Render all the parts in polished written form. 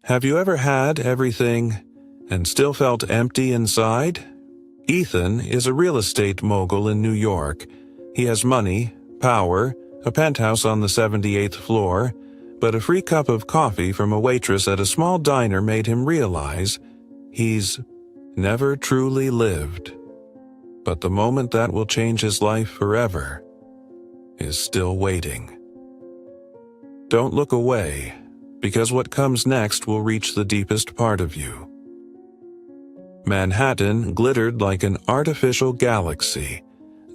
Have you ever had everything and still felt empty inside? Ethan is a real estate mogul in New York. He has money, power, a penthouse on the 78th floor, but a free cup of coffee from a waitress at a small diner made him realize he's never truly lived. But the moment that will change his life forever is still waiting. Don't look away, because what comes next will reach the deepest part of you. Manhattan glittered like an artificial galaxy,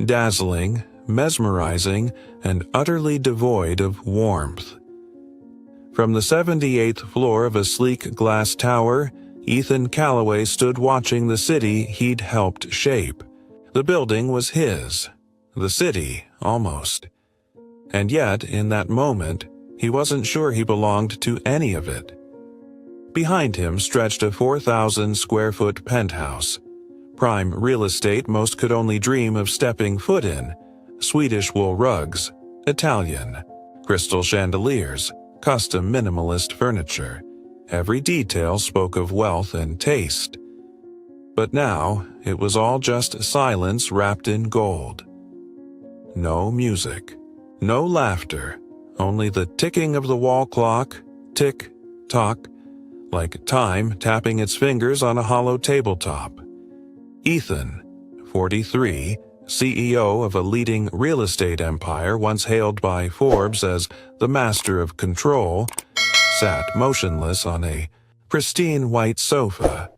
dazzling, mesmerizing, and utterly devoid of warmth. From the 78th floor of a sleek glass tower, Ethan Calloway stood watching the city he'd helped shape. The building was his, the city, almost. And yet, in that moment, he wasn't sure he belonged to any of it. Behind him stretched a 4,000-square-foot penthouse. Prime real estate most could only dream of stepping foot in. Swedish wool rugs, Italian, crystal chandeliers, custom minimalist furniture. Every detail spoke of wealth and taste. But now, it was all just silence wrapped in gold. No music, no laughter, only the ticking of the wall clock, tick-tock, like time tapping its fingers on a hollow tabletop. Ethan, 43, CEO of a leading real estate empire once hailed by Forbes as the master of control, sat motionless on a pristine white sofa.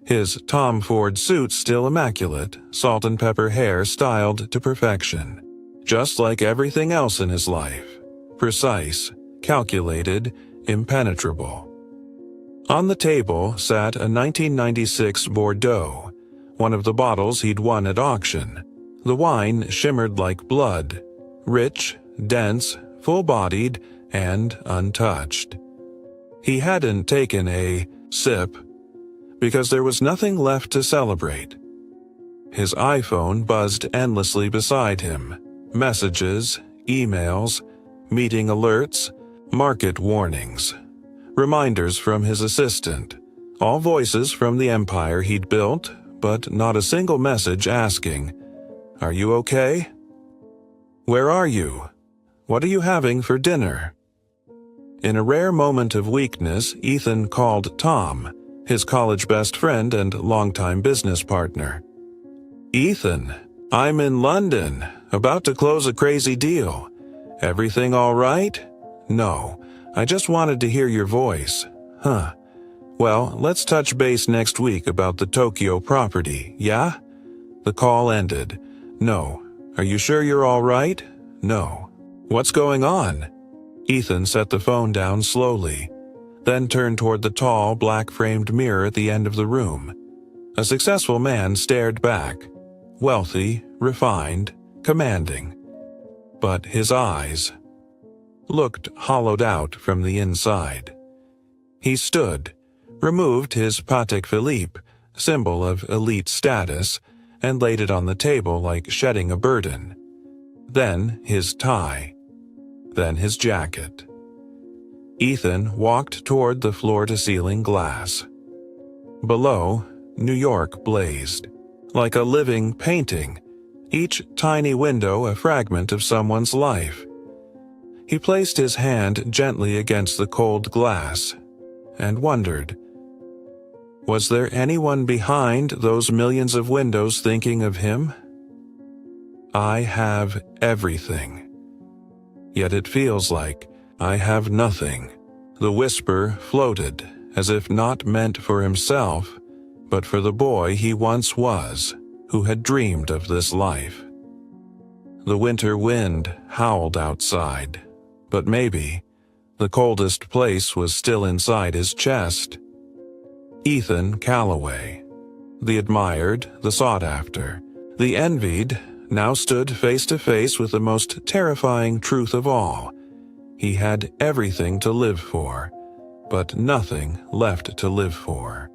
His Tom Ford suit still immaculate, salt and pepper hair styled to perfection. Just like everything else in his life. Precise, calculated, impenetrable. On the table sat a 1996 Bordeaux, one of the bottles he'd won at auction. The wine shimmered like blood, rich, dense, full-bodied, and untouched. He hadn't taken a sip because there was nothing left to celebrate. His iPhone buzzed endlessly beside him. Messages, emails, meeting alerts, market warnings, reminders from his assistant, all voices from the empire he'd built, but not a single message asking, "Are you okay? Where are you? What are you having for dinner?" In a rare moment of weakness, Ethan called Tom, his college best friend and longtime business partner. "Ethan, I'm in London, about to close a crazy deal. Everything all right?" "No, I just wanted to hear your voice." "Huh. Well, let's touch base next week about the Tokyo property, yeah?" The call ended. "No. Are you sure you're all right?" "No." "What's going on?" Ethan set the phone down slowly, then turned toward the tall, black-framed mirror at the end of the room. A successful man stared back, wealthy, refined, commanding. But his eyes looked hollowed out from the inside. He stood, removed his Patek Philippe, symbol of elite status, and laid it on the table like shedding a burden. Then his tie. Then his jacket. Ethan walked toward the floor-to-ceiling glass. Below, New York blazed, like a living painting, each tiny window a fragment of someone's life. He placed his hand gently against the cold glass and wondered, was there anyone behind those millions of windows thinking of him? I have everything. Yet it feels like I have nothing. The whisper floated, as if not meant for himself, but for the boy he once was, who had dreamed of this life. The winter wind howled outside, but maybe the coldest place was still inside his chest. Ethan Calloway, the admired, the sought after, the envied, now stood face to face with the most terrifying truth of all. He had everything to live for, but nothing left to live for.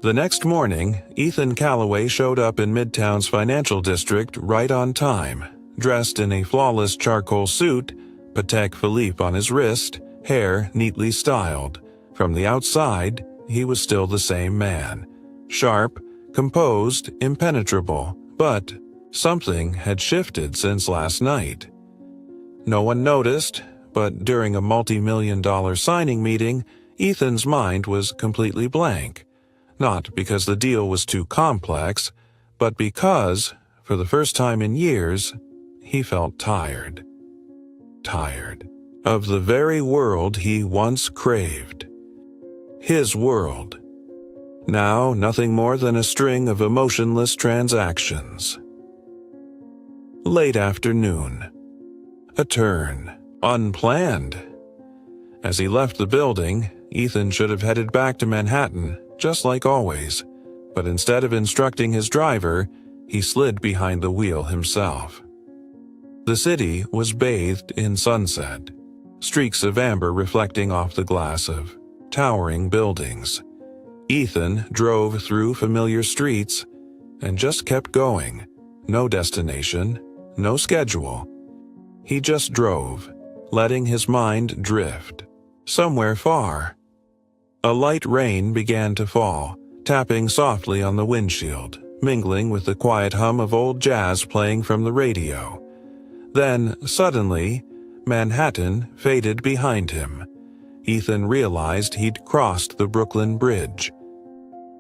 The next morning, Ethan Calloway showed up in Midtown's financial district right on time, dressed in a flawless charcoal suit, Patek Philippe on his wrist, hair neatly styled, From the outside, he was still the same man. Sharp, composed, impenetrable, but something had shifted since last night. No one noticed, but during a multi-million-dollar signing meeting, Ethan's mind was completely blank. Not because the deal was too complex, but because, for the first time in years, he felt tired. Tired of the very world he once craved. His world. Now nothing more than a string of emotionless transactions. Late afternoon. A turn. Unplanned. As he left the building, Ethan should have headed back to Manhattan, just like always. But instead of instructing his driver, he slid behind the wheel himself. The city was bathed in sunset, streaks of amber reflecting off the glass of towering buildings. Ethan drove through familiar streets and just kept going. No destination, no schedule. He just drove, letting his mind drift, somewhere far. A light rain began to fall, tapping softly on the windshield, mingling with the quiet hum of old jazz playing from the radio. Then, suddenly, Manhattan faded behind him. Ethan realized he'd crossed the Brooklyn Bridge.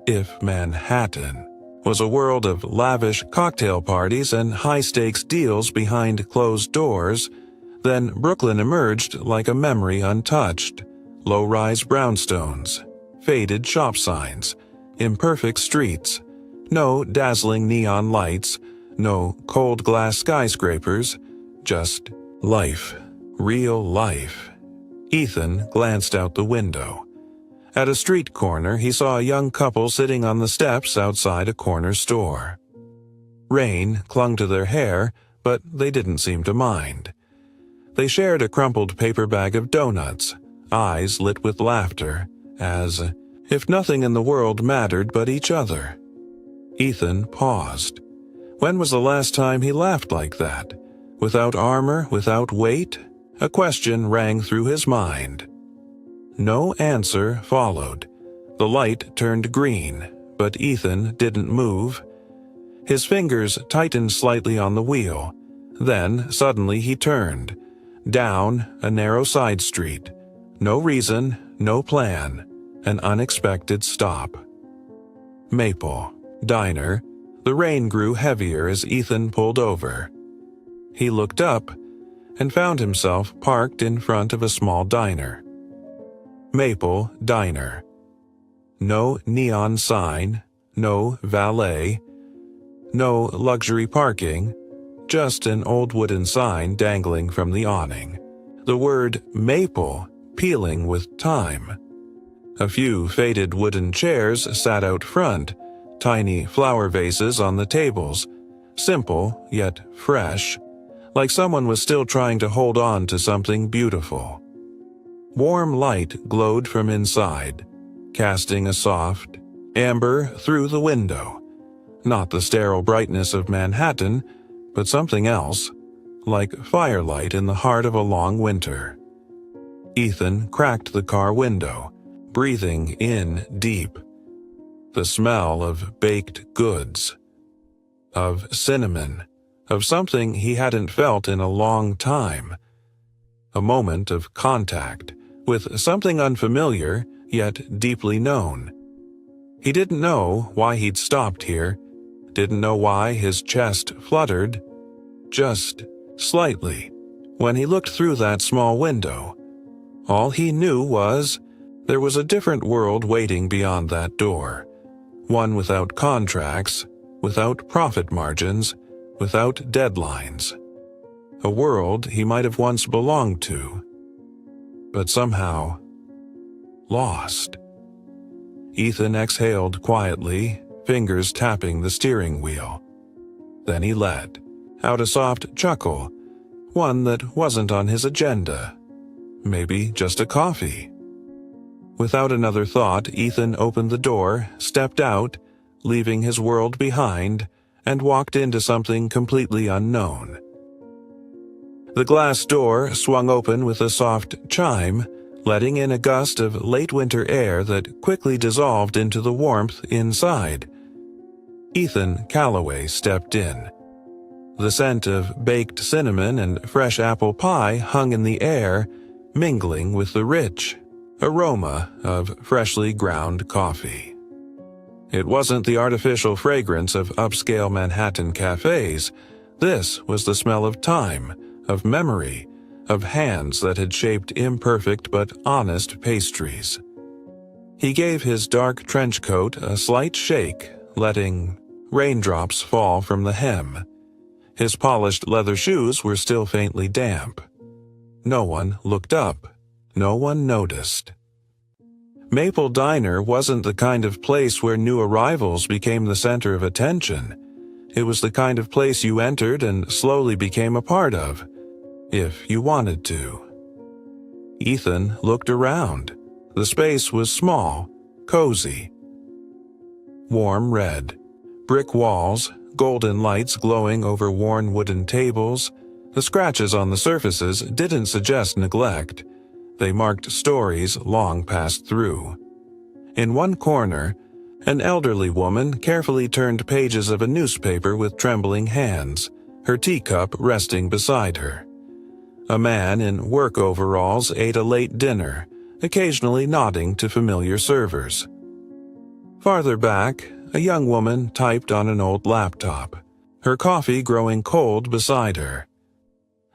If Manhattan was a world of lavish cocktail parties and high-stakes deals behind closed doors, then Brooklyn emerged like a memory untouched. Low-rise brownstones, faded shop signs, imperfect streets, no dazzling neon lights, no cold glass skyscrapers, just life, real life. Ethan glanced out the window. At a street corner, he saw a young couple sitting on the steps outside a corner store. Rain clung to their hair, but they didn't seem to mind. They shared a crumpled paper bag of donuts, eyes lit with laughter, as if nothing in the world mattered but each other. Ethan paused. When was the last time he laughed like that? Without armor, without weight? A question rang through his mind. No answer followed. The light turned green, but Ethan didn't move. His fingers tightened slightly on the wheel. Then, suddenly he turned. Down a narrow side street. No reason, no plan. An unexpected stop. Maple. Diner. The rain grew heavier as Ethan pulled over. He looked up and found himself parked in front of a small diner. Maple Diner. No neon sign, no valet, no luxury parking, just an old wooden sign dangling from the awning. The word Maple peeling with time. A few faded wooden chairs sat out front, tiny flower vases on the tables, simple yet fresh, like someone was still trying to hold on to something beautiful. Warm light glowed from inside, casting a soft amber through the window. Not the sterile brightness of Manhattan, but something else, like firelight in the heart of a long winter. Ethan cracked the car window, breathing in deep. The smell of baked goods, of cinnamon, of something he hadn't felt in a long time. A moment of contact with something unfamiliar, yet deeply known. He didn't know why he'd stopped here, didn't know why his chest fluttered, just slightly, when he looked through that small window. All he knew was there was a different world waiting beyond that door, one without contracts, without profit margins, without deadlines. A world he might have once belonged to, but somehow lost. Ethan exhaled quietly, fingers tapping the steering wheel. Then he let out a soft chuckle, one that wasn't on his agenda. Maybe just a coffee. Without another thought, Ethan opened the door, stepped out, leaving his world behind, and walked into something completely unknown. The glass door swung open with a soft chime, letting in a gust of late winter air that quickly dissolved into the warmth inside. Ethan Calloway stepped in. The scent of baked cinnamon and fresh apple pie hung in the air, mingling with the rich aroma of freshly ground coffee. It wasn't the artificial fragrance of upscale Manhattan cafes. This was the smell of time, of memory, of hands that had shaped imperfect but honest pastries. He gave his dark trench coat a slight shake, letting raindrops fall from the hem. His polished leather shoes were still faintly damp. No one looked up. No one noticed. Maple Diner wasn't the kind of place where new arrivals became the center of attention. It was the kind of place you entered and slowly became a part of, if you wanted to. Ethan looked around. The space was small, cozy. Warm red. Brick walls, golden lights glowing over worn wooden tables. The scratches on the surfaces didn't suggest neglect. They marked stories long passed through. In one corner, an elderly woman carefully turned pages of a newspaper with trembling hands, her teacup resting beside her. A man in work overalls ate a late dinner, occasionally nodding to familiar servers. Farther back, a young woman typed on an old laptop, her coffee growing cold beside her.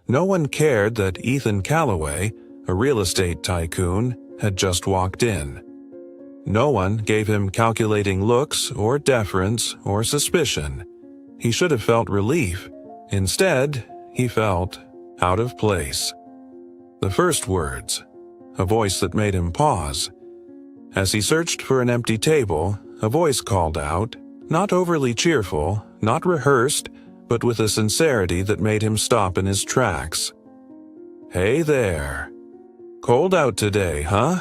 No one cared that Ethan Calloway, a real estate tycoon, had just walked in. No one gave him calculating looks or deference or suspicion. He should have felt relief. Instead, he felt out of place. The first words, a voice that made him pause. As he searched for an empty table, a voice called out, not overly cheerful, not rehearsed, but with a sincerity that made him stop in his tracks. "Hey there. Cold out today, huh?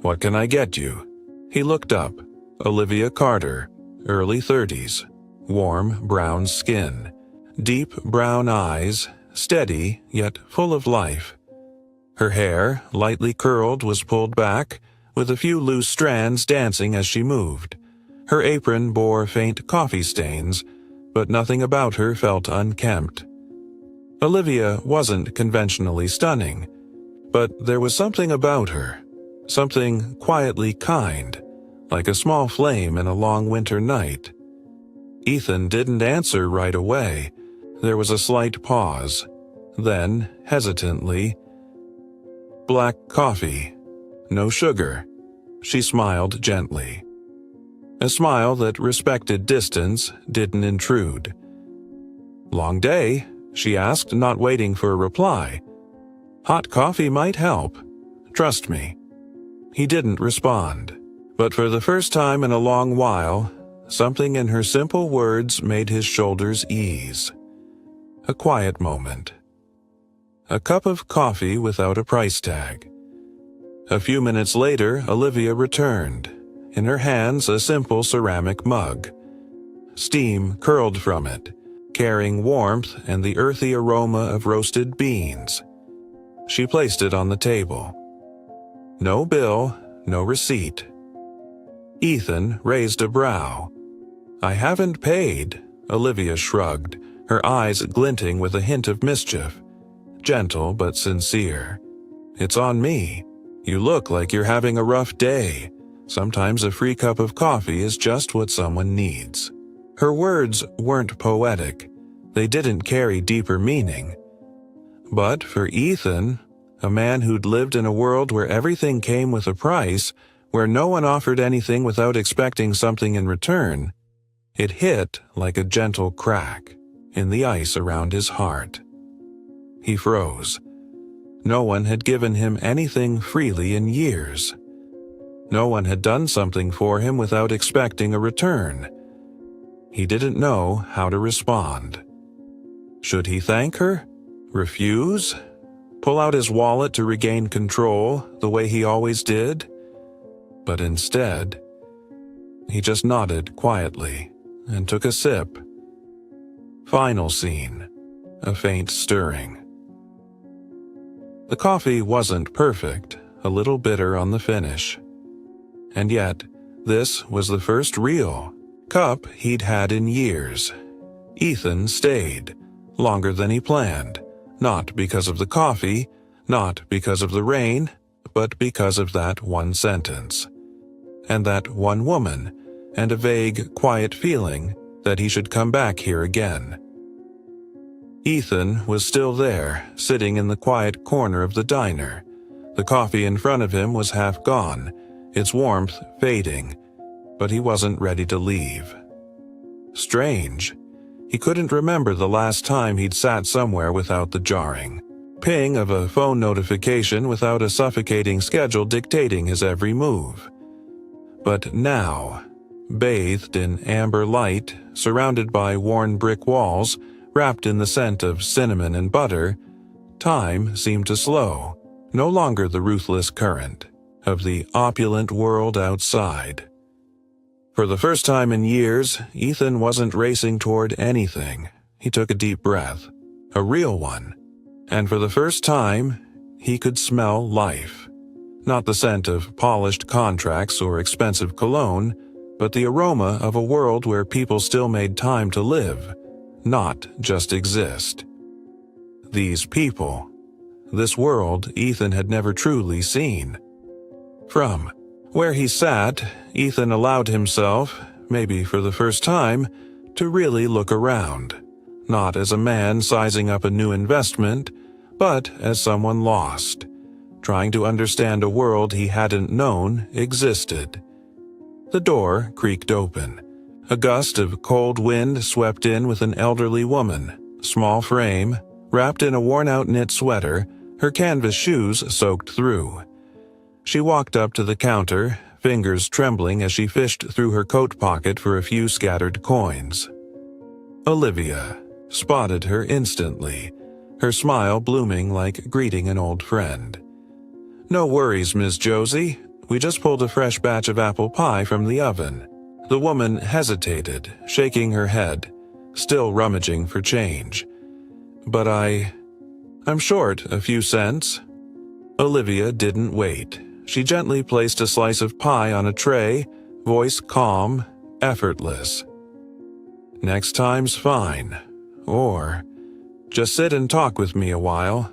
What can I get you?" He looked up. Olivia Carter, early 30s, warm brown skin, deep brown eyes, steady yet full of life. Her hair, lightly curled, was pulled back, with a few loose strands dancing as she moved. Her apron bore faint coffee stains, but nothing about her felt unkempt. Olivia wasn't conventionally stunning, but there was something about her, something quietly kind, like a small flame in a long winter night. Ethan didn't answer right away. There was a slight pause. Then, hesitantly, "Black coffee. No sugar." She smiled gently. A smile that respected distance, didn't intrude. "Long day?" she asked, not waiting for a reply. "Hot coffee might help. Trust me." He didn't respond, but for the first time in a long while, something in her simple words made his shoulders ease. A quiet moment. A cup of coffee without a price tag. A few minutes later, Olivia returned. In her hands, a simple ceramic mug. Steam curled from it, carrying warmth and the earthy aroma of roasted beans. She placed it on the table. No bill, no receipt. Ethan raised a brow. "I haven't paid," Olivia shrugged, her eyes glinting with a hint of mischief. Gentle but sincere. "It's on me. You look like you're having a rough day. Sometimes a free cup of coffee is just what someone needs." Her words weren't poetic. They didn't carry deeper meaning. But for Ethan, a man who'd lived in a world where everything came with a price, where no one offered anything without expecting something in return, it hit like a gentle crack in the ice around his heart. He froze. No one had given him anything freely in years. No one had done something for him without expecting a return. He didn't know how to respond. Should he thank her? Refuse? Pull out his wallet to regain control, the way he always did? But instead, he just nodded quietly and took a sip. Final scene. A faint stirring. The coffee wasn't perfect. a little bitter on the finish. And yet, this was the first real cup he'd had in years. Ethan stayed, longer than he planned, not because of the coffee, not because of the rain, but because of that one sentence. And that one woman, and a vague, quiet feeling that he should come back here again. Ethan was still there, sitting in the quiet corner of the diner. The coffee in front of him was half gone, its warmth fading, but he wasn't ready to leave. Strange. He couldn't remember the last time he'd sat somewhere without the jarring ping of a phone notification, without a suffocating schedule dictating his every move. But now, bathed in amber light, surrounded by worn brick walls, wrapped in the scent of cinnamon and butter, time seemed to slow, no longer the ruthless current of the opulent world outside. For the first time in years, Ethan wasn't racing toward anything. He took a deep breath, a real one, and for the first time, he could smell life. Not the scent of polished contracts or expensive cologne, but the aroma of a world where people still made time to live, not just exist. These people, this world Ethan had never truly seen. From where he sat, Ethan allowed himself, maybe for the first time, to really look around, not as a man sizing up a new investment, but as someone lost, trying to understand a world he hadn't known existed. The door creaked open. A gust of cold wind swept in with an elderly woman, small frame, wrapped in a worn-out knit sweater, her canvas shoes soaked through. She walked up to the counter, fingers trembling as she fished through her coat pocket for a few scattered coins. Olivia spotted her instantly, her smile blooming like greeting an old friend. "No worries, Miss Josie. We just pulled a fresh batch of apple pie from the oven." The woman hesitated, shaking her head, still rummaging for change. "But I'm short a few cents." Olivia didn't wait. She gently placed a slice of pie on a tray, voice calm, effortless. "Next time's fine. Or, just sit and talk with me a while.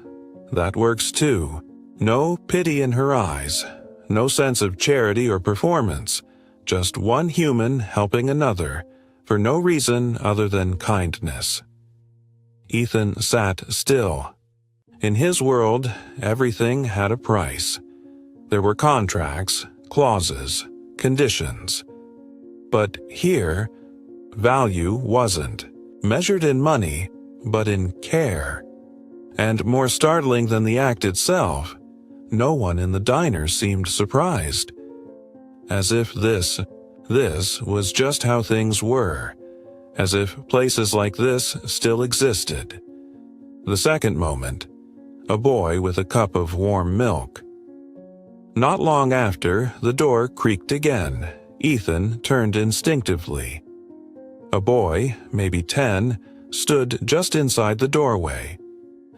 That works too." No pity in her eyes, no sense of charity or performance, just one human helping another, for no reason other than kindness. Ethan sat still. In his world, everything had a price. There were contracts, clauses, conditions. But here, value wasn't measured in money, but in care. And more startling than the act itself, no one in the diner seemed surprised. As if this was just how things were. As if places like this still existed. The second moment, a boy with a cup of warm milk. Not long after, the door creaked again. Ethan turned instinctively. A boy, maybe 10, stood just inside the doorway.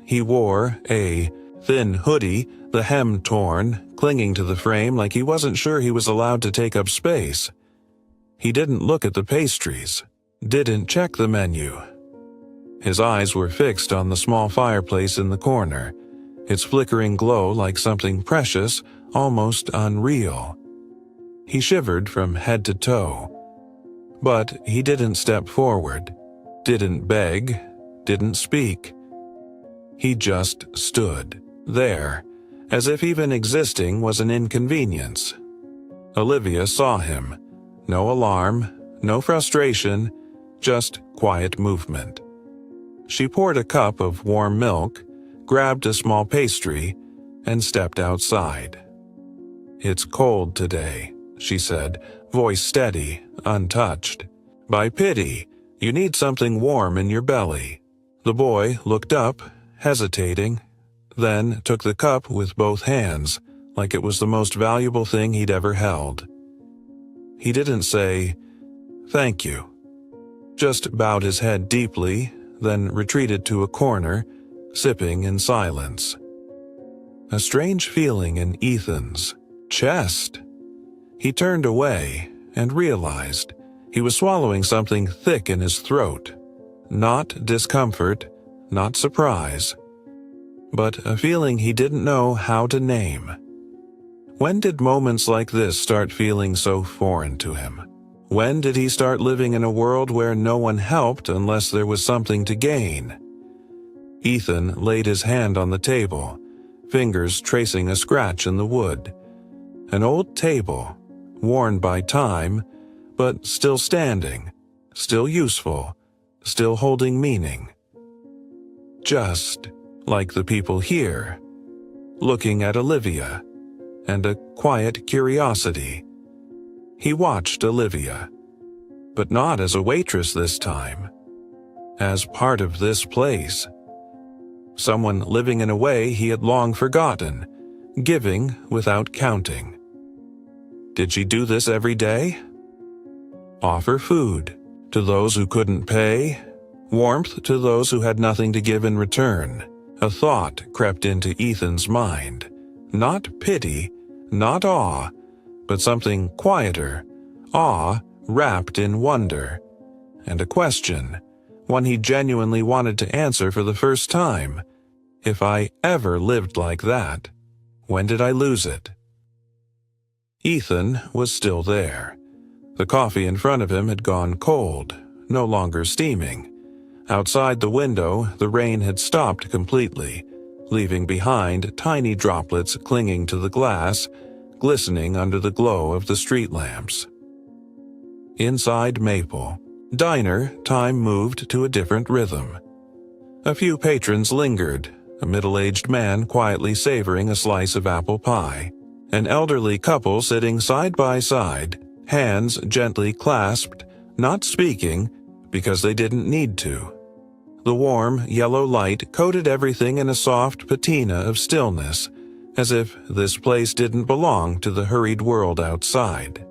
He wore a thin hoodie, the hem torn, clinging to the frame like he wasn't sure he was allowed to take up space. He didn't look at the pastries, didn't check the menu. His eyes were fixed on the small fireplace in the corner, its flickering glow like something precious, almost unreal. He shivered from head to toe. But he didn't step forward, didn't beg, didn't speak. He just stood there, as if even existing was an inconvenience. Olivia saw him. No alarm, no frustration, just quiet movement. She poured a cup of warm milk, grabbed a small pastry, and stepped outside. "It's cold today," she said, voice steady, untouched. "By pity, you need something warm in your belly." The boy looked up, hesitating, then took the cup with both hands, like it was the most valuable thing he'd ever held. He didn't say, "Thank you," just bowed his head deeply, then retreated to a corner, sipping in silence. a strange feeling in Ethan's chest. He turned away and realized he was swallowing something thick in his throat. Not discomfort, not surprise, but a feeling he didn't know how to name. When did moments like this start feeling so foreign to him? When did he start living in a world where no one helped unless there was something to gain? Ethan laid his hand on the table, fingers tracing a scratch in the wood. An old table, worn by time, but still standing, still useful, still holding meaning. Just like the people here, looking at Olivia, and a quiet curiosity. He watched Olivia, but not as a waitress this time, as part of this place. Someone living in a way he had long forgotten, giving without counting. Did she do this every day? Offer food to those who couldn't pay, warmth to those who had nothing to give in return. A thought crept into Ethan's mind. Not pity, not awe, but something quieter, awe wrapped in wonder, and a question, one he genuinely wanted to answer for the first time. If I ever lived like that, when did I lose it? Ethan was still there. The coffee in front of him had gone cold, no longer steaming. Outside the window, the rain had stopped completely, leaving behind tiny droplets clinging to the glass, glistening under the glow of the street lamps. Inside Maple Diner, time moved to a different rhythm. A few patrons lingered, a middle-aged man quietly savoring a slice of apple pie, an elderly couple sitting side by side, hands gently clasped, not speaking because they didn't need to. The warm, yellow light coated everything in a soft patina of stillness, as if this place didn't belong to the hurried world outside.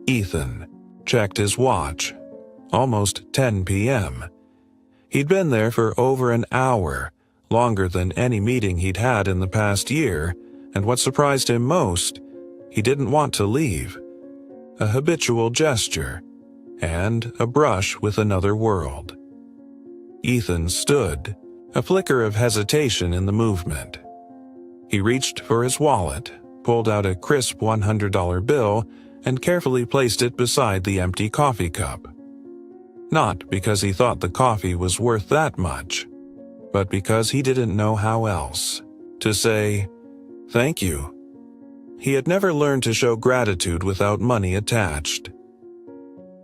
Ethan checked his watch. Almost 10 p.m. He'd been there for over an hour, longer than any meeting he'd had in the past year, and what surprised him most, he didn't want to leave. A habitual gesture, and a brush with another world. Ethan stood, a flicker of hesitation in the movement. He reached for his wallet, pulled out a crisp $100 bill, and carefully placed it beside the empty coffee cup. Not because he thought the coffee was worth that much, but because he didn't know how else to say, "Thank you." He had never learned to show gratitude without money attached.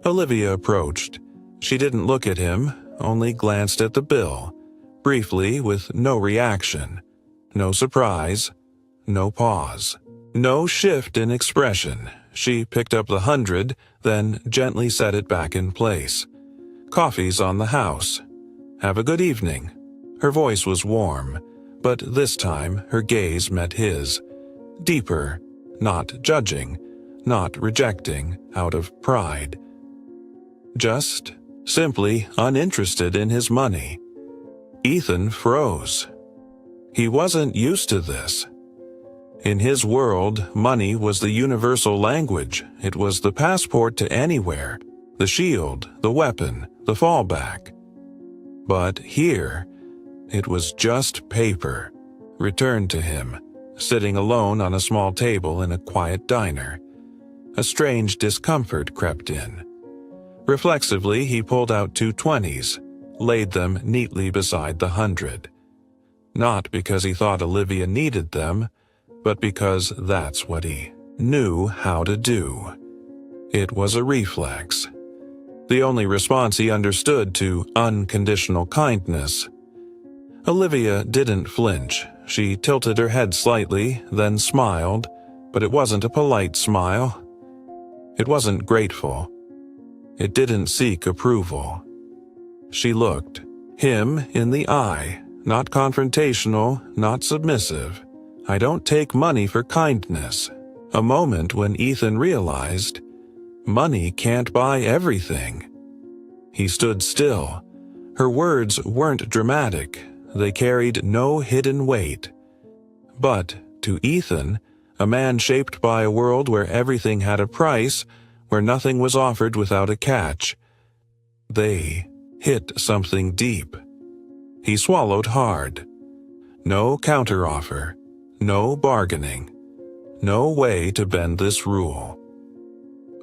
Olivia approached. She didn't look at him, only glanced at the bill, briefly with no reaction, no surprise, no pause, no shift in expression. She picked up the 100, then gently set it back in place. "Coffee's on the house. Have a good evening." Her voice was warm, but this time her gaze met his. Deeper, not judging, not rejecting out of pride. Just, simply uninterested in his money. Ethan froze. He wasn't used to this. In his world, money was the universal language. It was the passport to anywhere, the shield, the weapon, the fallback. But here, it was just paper, returned to him, sitting alone on a small table in a quiet diner. A strange discomfort crept in. Reflexively, he pulled out 2 20s, laid them neatly beside the 100. Not because he thought Olivia needed them, but because that's what he knew how to do. It was a reflex. The only response he understood to unconditional kindness. Olivia didn't flinch. She tilted her head slightly, then smiled, but it wasn't a polite smile. It wasn't grateful. It didn't seek approval. She looked him in the eye, not confrontational, not submissive. "I don't take money for kindness." A moment when Ethan realized money can't buy everything. He stood still. Her words weren't dramatic. They carried no hidden weight. But to Ethan, a man shaped by a world where everything had a price, where nothing was offered without a catch, they hit something deep. He swallowed hard. No counteroffer, no bargaining, no way to bend this rule.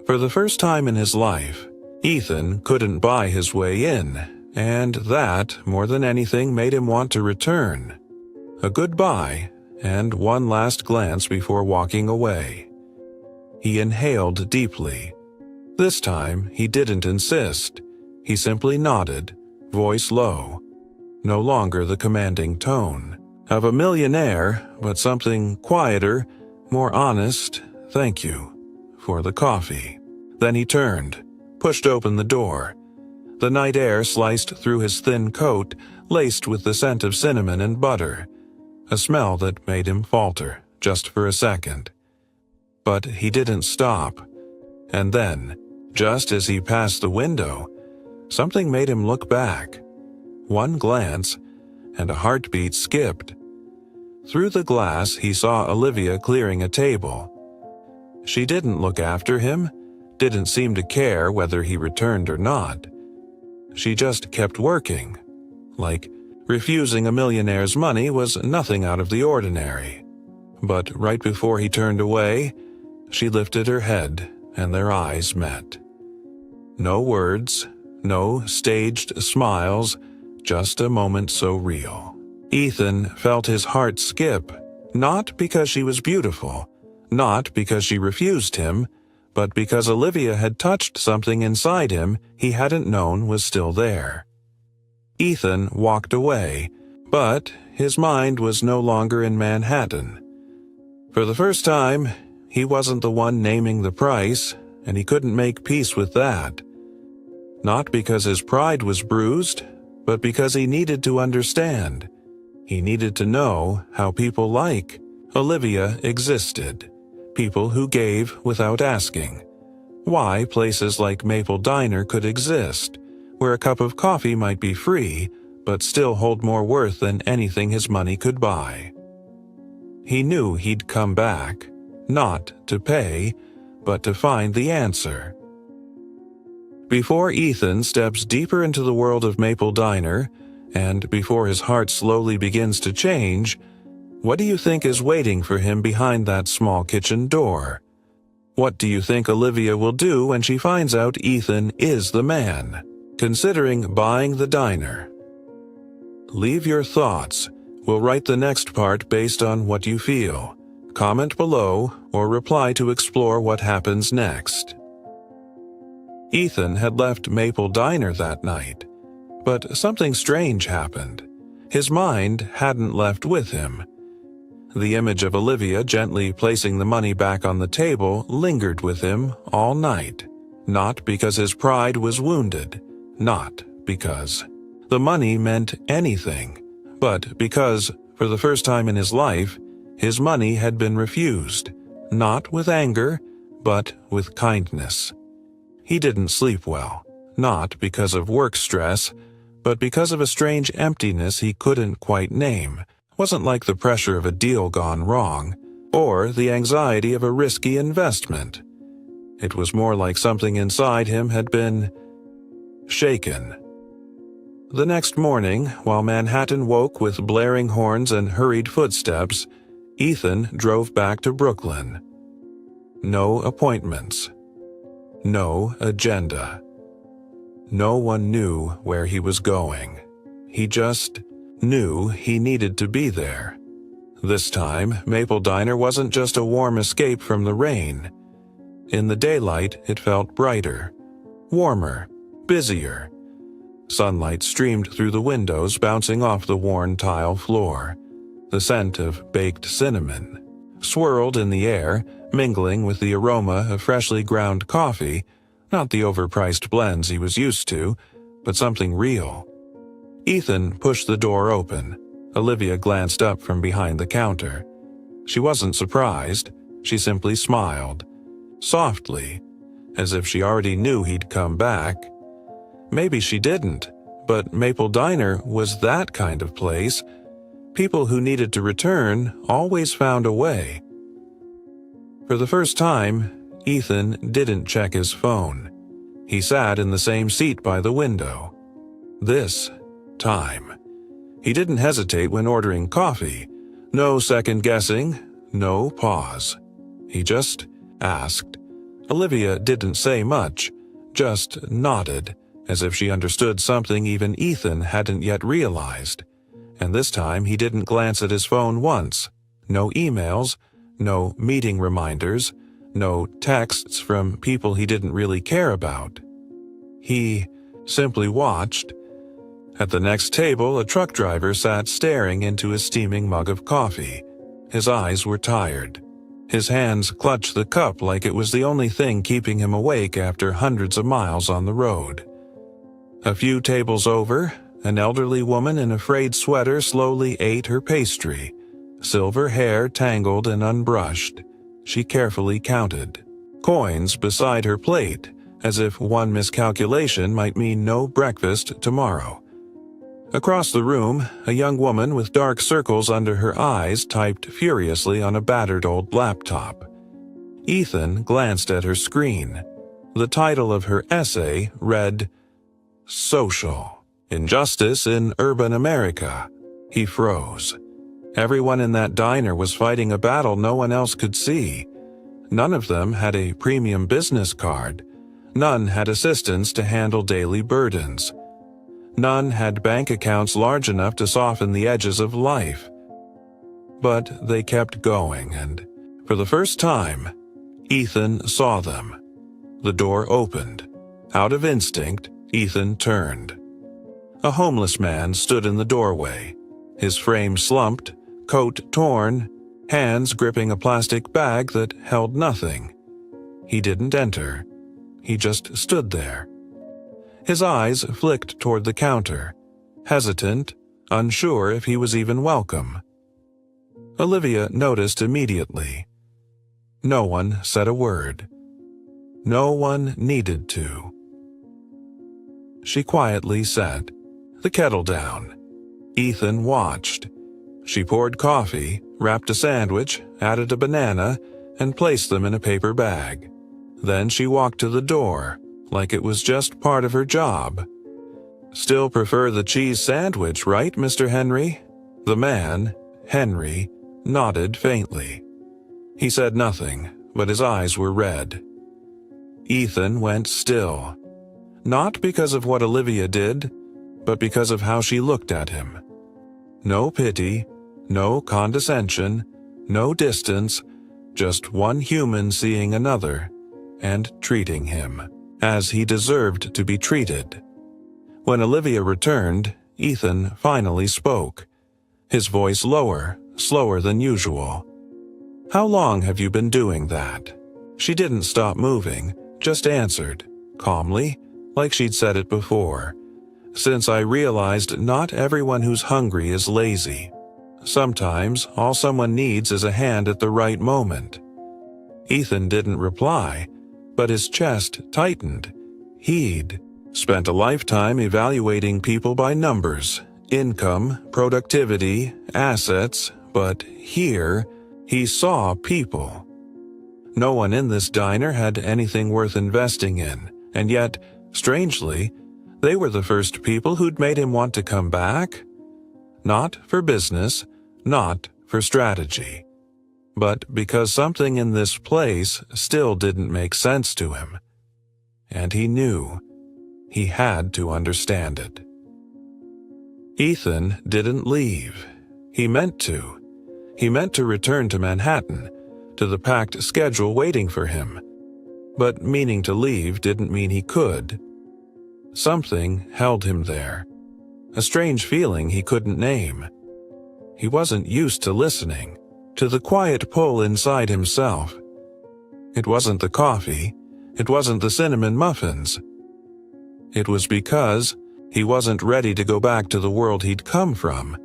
For the first time in his life, Ethan couldn't buy his way in, and that, more than anything, made him want to return. A goodbye, and one last glance before walking away. He inhaled deeply. This time, he didn't insist. He simply nodded, voice low. No longer the commanding tone of a millionaire, but something quieter, more honest. Thank you for the coffee. Then he turned, pushed open the door. The night air sliced through his thin coat, laced with the scent of cinnamon and butter, a smell that made him falter just for a second. But he didn't stop. And then, just as he passed the window, something made him look back. One glance, and a heartbeat skipped. Through the glass, he saw Olivia clearing a table. She didn't look after him, didn't seem to care whether he returned or not. She just kept working, like refusing a millionaire's money was nothing out of the ordinary. But right before he turned away, she lifted her head, and their eyes met. No words, no staged smiles, just a moment so real. Ethan felt his heart skip, not because she was beautiful, not because she refused him, but because Olivia had touched something inside him he hadn't known was still there. Ethan walked away, but his mind was no longer in Manhattan. For the first time, he wasn't the one naming the price, and he couldn't make peace with that. Not because his pride was bruised, but because he needed to understand. He needed to know how people like Olivia existed, people who gave without asking. Why places like Maple Diner could exist, where a cup of coffee might be free, but still hold more worth than anything his money could buy. He knew he'd come back, not to pay, but to find the answer. Before Ethan steps deeper into the world of Maple Diner, and before his heart slowly begins to change, what do you think is waiting for him behind that small kitchen door? What do you think Olivia will do when she finds out Ethan is the man, considering buying the diner? Leave your thoughts. We'll write the next part based on what you feel. Comment below or reply to explore what happens next. Ethan had left Maple Diner that night, but something strange happened. His mind hadn't left with him. The image of Olivia gently placing the money back on the table lingered with him all night, not because his pride was wounded, not because the money meant anything, but because, for the first time in his life, his money had been refused, not with anger, but with kindness. He didn't sleep well, not because of work stress, but because of a strange emptiness he couldn't quite name. Wasn't like the pressure of a deal gone wrong, or the anxiety of a risky investment. It was more like something inside him had been shaken. The next morning, while Manhattan woke with blaring horns and hurried footsteps, Ethan drove back to Brooklyn. No appointments. No agenda. No one knew where he was going. He just knew he needed to be there. This time, Maple Diner wasn't just a warm escape from the rain. In the daylight, it felt brighter, warmer, busier. Sunlight streamed through the windows, bouncing off the worn tile floor. The scent of baked cinnamon swirled in the air, mingling with the aroma of freshly ground coffee, not the overpriced blends he was used to, but something real. Ethan pushed the door open. Olivia glanced up from behind the counter. She wasn't surprised. She simply smiled, softly, as if she already knew he'd come back. Maybe she didn't, but Maple Diner was that kind of place. People who needed to return always found a way. For the first time, Ethan didn't check his phone. He sat in the same seat by the window. This time, he didn't hesitate when ordering coffee. No second guessing, no pause. He just asked. Olivia didn't say much, just nodded, as if she understood something even Ethan hadn't yet realized. And this time he didn't glance at his phone once. No emails, no meeting reminders, no texts from people he didn't really care about. He simply watched. At the next table, a truck driver sat staring into his steaming mug of coffee. His eyes were tired. His hands clutched the cup like it was the only thing keeping him awake after hundreds of miles on the road. A few tables over, an elderly woman in a frayed sweater slowly ate her pastry. Silver hair tangled and unbrushed. She carefully counted coins beside her plate, as if one miscalculation might mean no breakfast tomorrow. Across the room, a young woman with dark circles under her eyes typed furiously on a battered old laptop. Ethan glanced at her screen. The title of her essay read, "Social Injustice in Urban America." He froze. Everyone in that diner was fighting a battle no one else could see. None of them had a premium business card. None had assistants to handle daily burdens. None had bank accounts large enough to soften the edges of life. But they kept going, and for the first time, Ethan saw them. The door opened. Out of instinct, Ethan turned. A homeless man stood in the doorway, his frame slumped, coat torn, hands gripping a plastic bag that held nothing. He didn't enter. He just stood there. His eyes flicked toward the counter, hesitant, unsure if he was even welcome. Olivia noticed immediately. No one said a word. No one needed to. She quietly set the kettle down. Ethan watched. She poured coffee, wrapped a sandwich, added a banana, and placed them in a paper bag. Then she walked to the door, like it was just part of her job. "Still prefer the cheese sandwich, right, Mr. Henry?" The man, Henry, nodded faintly. He said nothing, but his eyes were red. Ethan went still. Not because of what Olivia did, but because of how she looked at him. No pity, no condescension, no distance, just one human seeing another and treating him as he deserved to be treated. When Olivia returned, Ethan finally spoke, his voice lower, slower than usual. "How long have you been doing that?" She didn't stop moving, just answered, calmly, like she'd said it before. "Since I realized not everyone who's hungry is lazy. Sometimes all someone needs is a hand at the right moment." Ethan didn't reply, but his chest tightened. He'd spent a lifetime evaluating people by numbers, income, productivity, assets, but here he saw people. No one in this diner had anything worth investing in, and yet, strangely, they were the first people who'd made him want to come back. Not for business, not for strategy, but because something in this place still didn't make sense to him. And he knew he had to understand it. Ethan didn't leave. He meant to. He meant to return to Manhattan, to the packed schedule waiting for him. But meaning to leave didn't mean he could. Something held him there. A strange feeling he couldn't name. He wasn't used to listening, to the quiet pull inside himself. It wasn't the coffee. It wasn't the cinnamon muffins. It was because he wasn't ready to go back to the world he'd come from.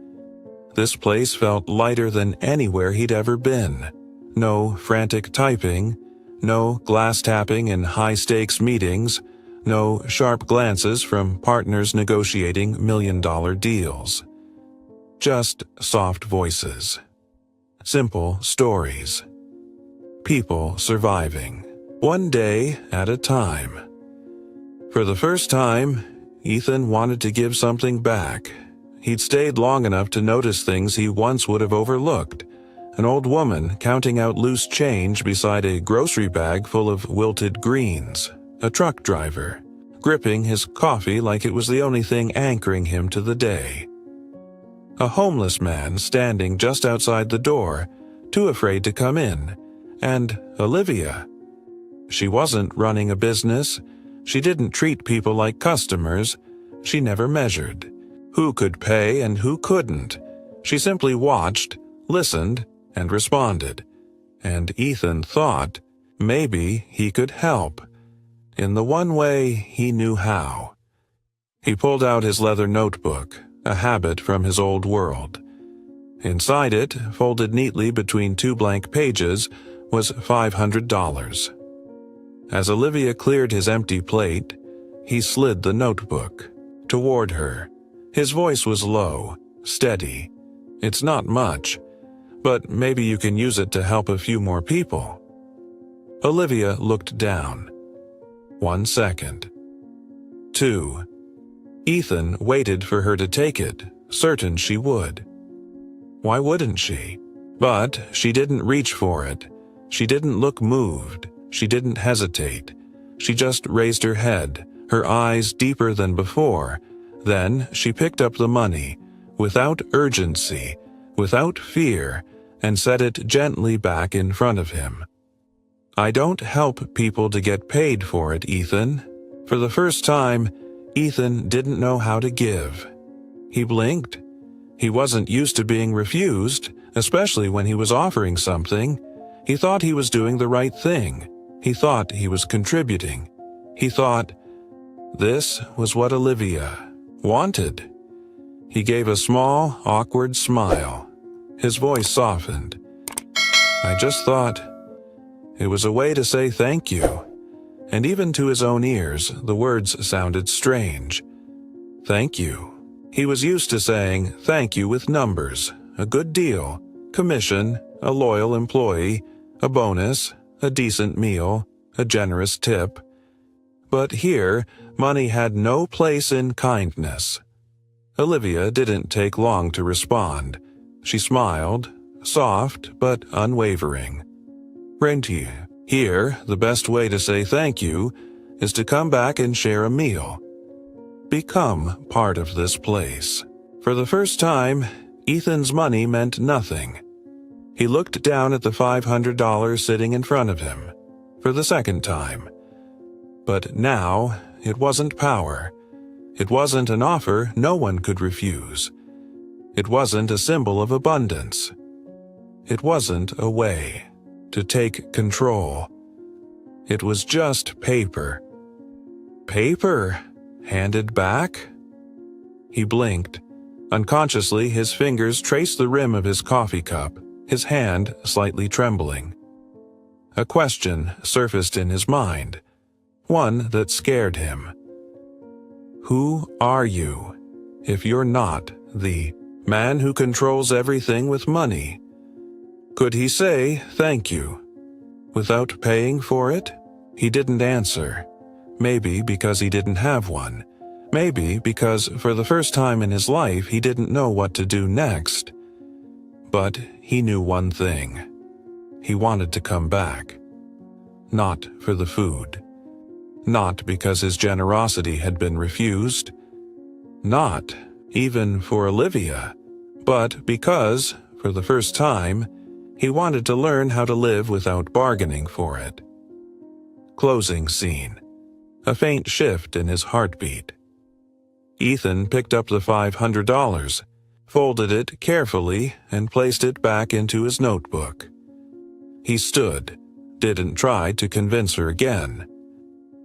This place felt lighter than anywhere he'd ever been. No frantic typing, no glass tapping in high-stakes meetings, no sharp glances from partners negotiating million-dollar deals. just soft voices. Simple stories. People surviving, one day at a time. For the first time, Ethan wanted to give something back. He'd stayed long enough to notice things he once would have overlooked. An old woman counting out loose change beside a grocery bag full of wilted greens. A truck driver, gripping his coffee like it was the only thing anchoring him to the day. A homeless man standing just outside the door, too afraid to come in. And Olivia. She wasn't running a business. She didn't treat people like customers. She never measured who could pay and who couldn't. She simply watched, listened, and responded. And Ethan thought maybe he could help, in the one way he knew how. He pulled out his leather notebook, a habit from his old world. Inside it, folded neatly between two blank pages, was $500. As Olivia cleared his empty plate, he slid the notebook toward her. His voice was low, steady. It's not much, but maybe you can use it to help a few more people. Olivia looked down. 1 second. 2. Ethan waited for her to take it, certain she would. Why wouldn't she? But she didn't reach for it. She didn't look moved. She didn't hesitate. She just raised her head, her eyes deeper than before. Then she picked up the money, without urgency, without fear, and set it gently back in front of him. I don't help people to get paid for it, Ethan. For the first time, Ethan didn't know how to give. He blinked. He wasn't used to being refused, especially when he was offering something. He thought he was doing the right thing. He thought he was contributing. He thought this was what Olivia wanted. He gave a small, awkward smile. His voice softened. I just thought it was a way to say thank you. And even to his own ears, the words sounded strange. Thank you. He was used to saying thank you with numbers, a good deal, commission, a loyal employee, a bonus, a decent meal, a generous tip. But here, money had no place in kindness. Olivia didn't take long to respond. She smiled, soft but unwavering. Rentier, here, the best way to say thank you is to come back and share a meal. Become part of this place. For the first time, Ethan's money meant nothing. He looked down at the $500 sitting in front of him. For the second time. But now, it wasn't power. It wasn't an offer no one could refuse. It wasn't a symbol of abundance. It wasn't a way to take control. It was just paper. Paper handed back? He blinked. Unconsciously, his fingers traced the rim of his coffee cup, his hand slightly trembling. A question surfaced in his mind, one that scared him. Who are you if you're not the man who controls everything with money? Could he say thank you without paying for it? He didn't answer. Maybe because he didn't have one. Maybe because for the first time in his life he didn't know what to do next. But he knew one thing. He wanted to come back. Not for the food. Not because his generosity had been refused. Not even for Olivia. But because, for the first time, he wanted to learn how to live without bargaining for it. Closing scene. A faint shift in his heartbeat. Ethan picked up the $500, folded it carefully, and placed it back into his notebook. He stood, didn't try to convince her again.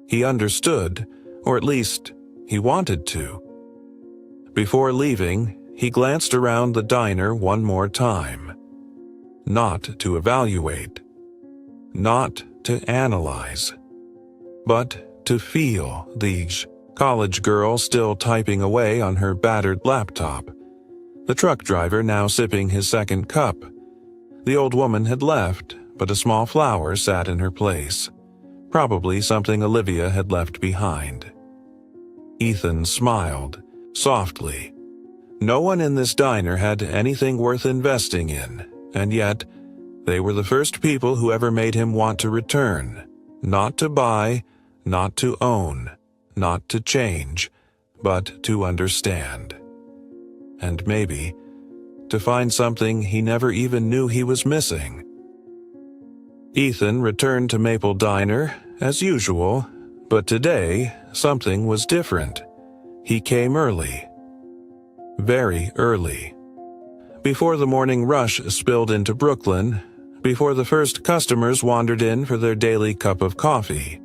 He understood, or at least, he wanted to. Before leaving, he glanced around the diner one more time. Not to evaluate. Not to analyze. But to feel the college girl still typing away on her battered laptop. the truck driver now sipping his second cup. The old woman had left, but a small flower sat in her place, probably something Olivia had left behind. Ethan smiled, softly. No one in this diner had anything worth investing in, and yet they were the first people who ever made him want to return, not to buy, not to own, not to change, but to understand. And maybe to find something he never even knew he was missing. Ethan returned to Maple Diner, as usual, but today something was different. He came early. Very early. Before the morning rush spilled into Brooklyn, before the first customers wandered in for their daily cup of coffee.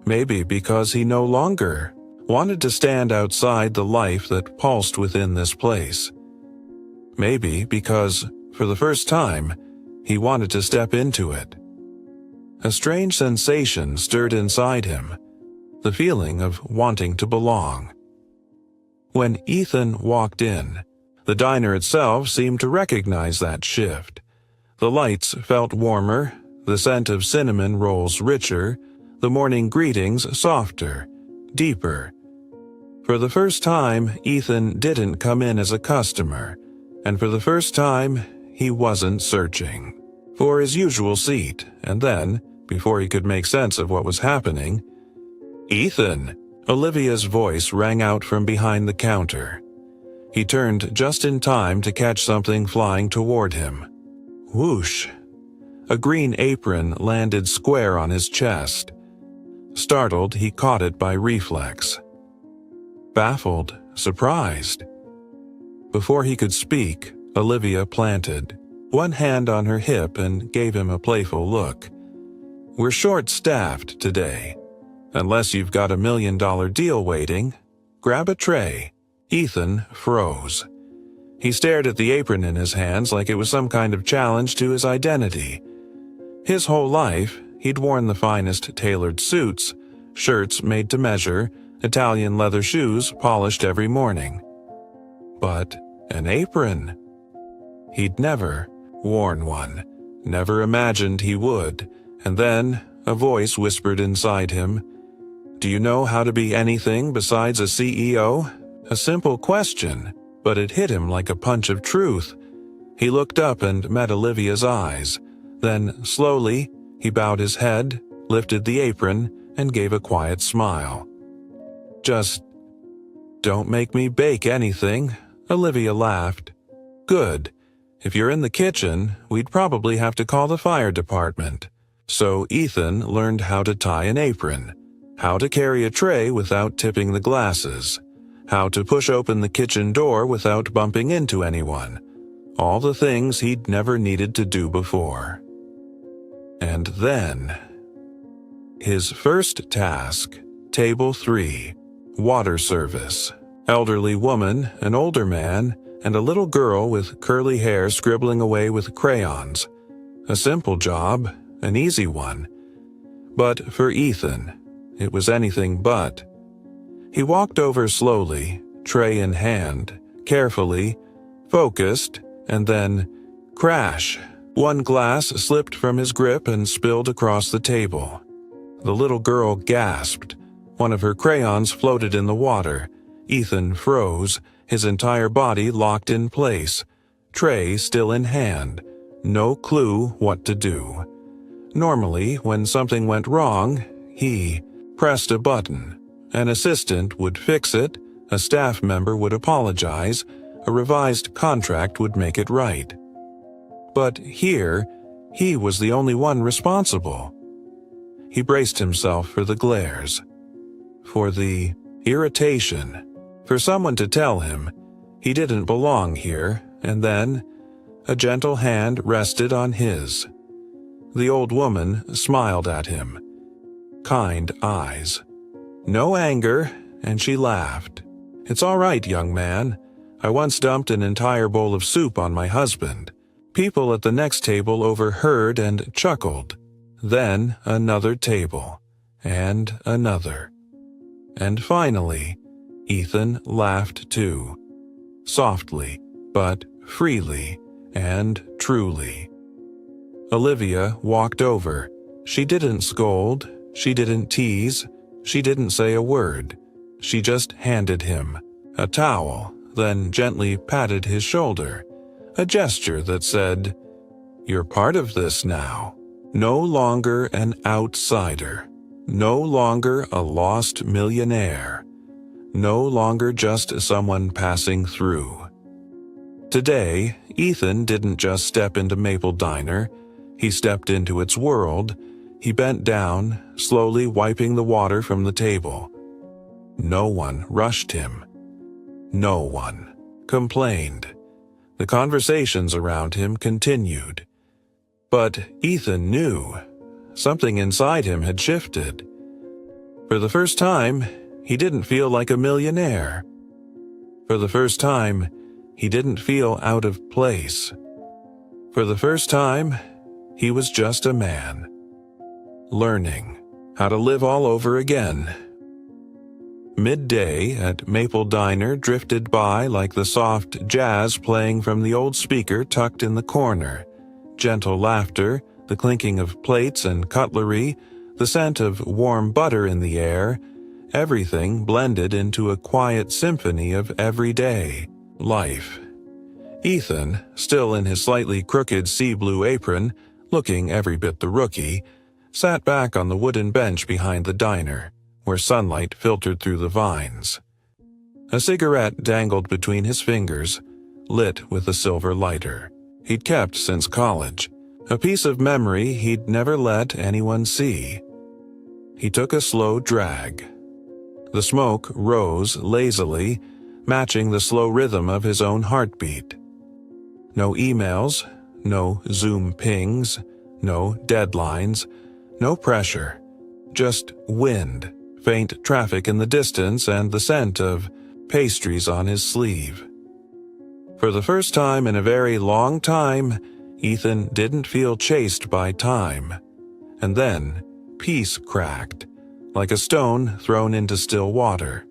Maybe because he no longer wanted to stand outside the life that pulsed within this place. Maybe because, for the first time, he wanted to step into it. A strange sensation stirred inside him, the feeling of wanting to belong. When Ethan walked in, the diner itself seemed to recognize that shift. The lights felt warmer, the scent of cinnamon rolls richer, the morning greetings softer, deeper. For the first time, Ethan didn't come in as a customer, and for the first time, he wasn't searching for his usual seat, and then, before he could make sense of what was happening, "Ethan!" Olivia's voice rang out from behind the counter. He turned just in time to catch something flying toward him. Whoosh! A green apron landed square on his chest. Startled, he caught it by reflex. Baffled, surprised. Before he could speak, Olivia planted one hand on her hip and gave him a playful look. "We're short-staffed today. Unless you've got $1 million deal waiting, grab a tray." Ethan froze. He stared at the apron in his hands like it was some kind of challenge to his identity. His whole life, he'd worn the finest tailored suits, shirts made to measure, Italian leather shoes polished every morning. But an apron? He'd never worn one, never imagined he would, and then a voice whispered inside him, "Do you know how to be anything besides a CEO?" A simple question, but it hit him like a punch of truth. He looked up and met Olivia's eyes. Then, slowly, he bowed his head, lifted the apron, and gave a quiet smile. "Just don't make me bake anything," Olivia laughed. "Good. If you're in the kitchen, we'd probably have to call the fire department." So Ethan learned how to tie an apron, how to carry a tray without tipping the glasses, how to push open the kitchen door without bumping into anyone. All the things he'd never needed to do before. And then, his first task, table 3, water service. Elderly woman, an older man, and a little girl with curly hair scribbling away with crayons. A simple job, an easy one. But for Ethan, it was anything but. He walked over slowly, tray in hand, carefully, focused, and then, crash! One glass slipped from his grip and spilled across the table. The little girl gasped. One of her crayons floated in the water. Ethan froze, his entire body locked in place, tray still in hand, no clue what to do. Normally, when something went wrong, he pressed a button. An assistant would fix it, a staff member would apologize, a revised contract would make it right. But here, he was the only one responsible. He braced himself for the glares, for the irritation, for someone to tell him he didn't belong here, and then a gentle hand rested on his. The old woman smiled at him. Kind eyes. No anger, and she laughed. "It's all right, young man. I once dumped an entire bowl of soup on my husband. People at the next table overheard and chuckled. Then another table, and another. And finally, Ethan laughed too. Softly, but freely and truly. Olivia walked over. She didn't scold, she didn't tease, she didn't say a word. She just handed him a towel, then gently patted his shoulder, a gesture that said, "You're part of this now. No longer an outsider. No longer a lost millionaire. No longer just someone passing through." Today, Ethan didn't just step into Maple Diner. He stepped into its world. He bent down, slowly wiping the water from the table. No one rushed him. No one complained. The conversations around him continued. But Ethan knew something inside him had shifted. For the first time, he didn't feel like a millionaire. For the first time, he didn't feel out of place. For the first time, he was just a man, learning how to live all over again. Midday at Maple Diner drifted by like the soft jazz playing from the old speaker tucked in the corner. Gentle laughter, the clinking of plates and cutlery, the scent of warm butter in the air, everything blended into a quiet symphony of everyday life. Ethan, still in his slightly crooked sea blue apron, looking every bit the rookie, sat back on the wooden bench behind the diner, where sunlight filtered through the vines. A cigarette dangled between his fingers, lit with a silver lighter. He'd kept since college, a piece of memory he'd never let anyone see. He took a slow drag. The smoke rose lazily, matching the slow rhythm of his own heartbeat. No emails, no Zoom pings, no deadlines, no pressure, just wind, faint traffic in the distance, and the scent of pastries on his sleeve. For the first time in a very long time, Ethan didn't feel chased by time. And then, peace cracked, like a stone thrown into still water.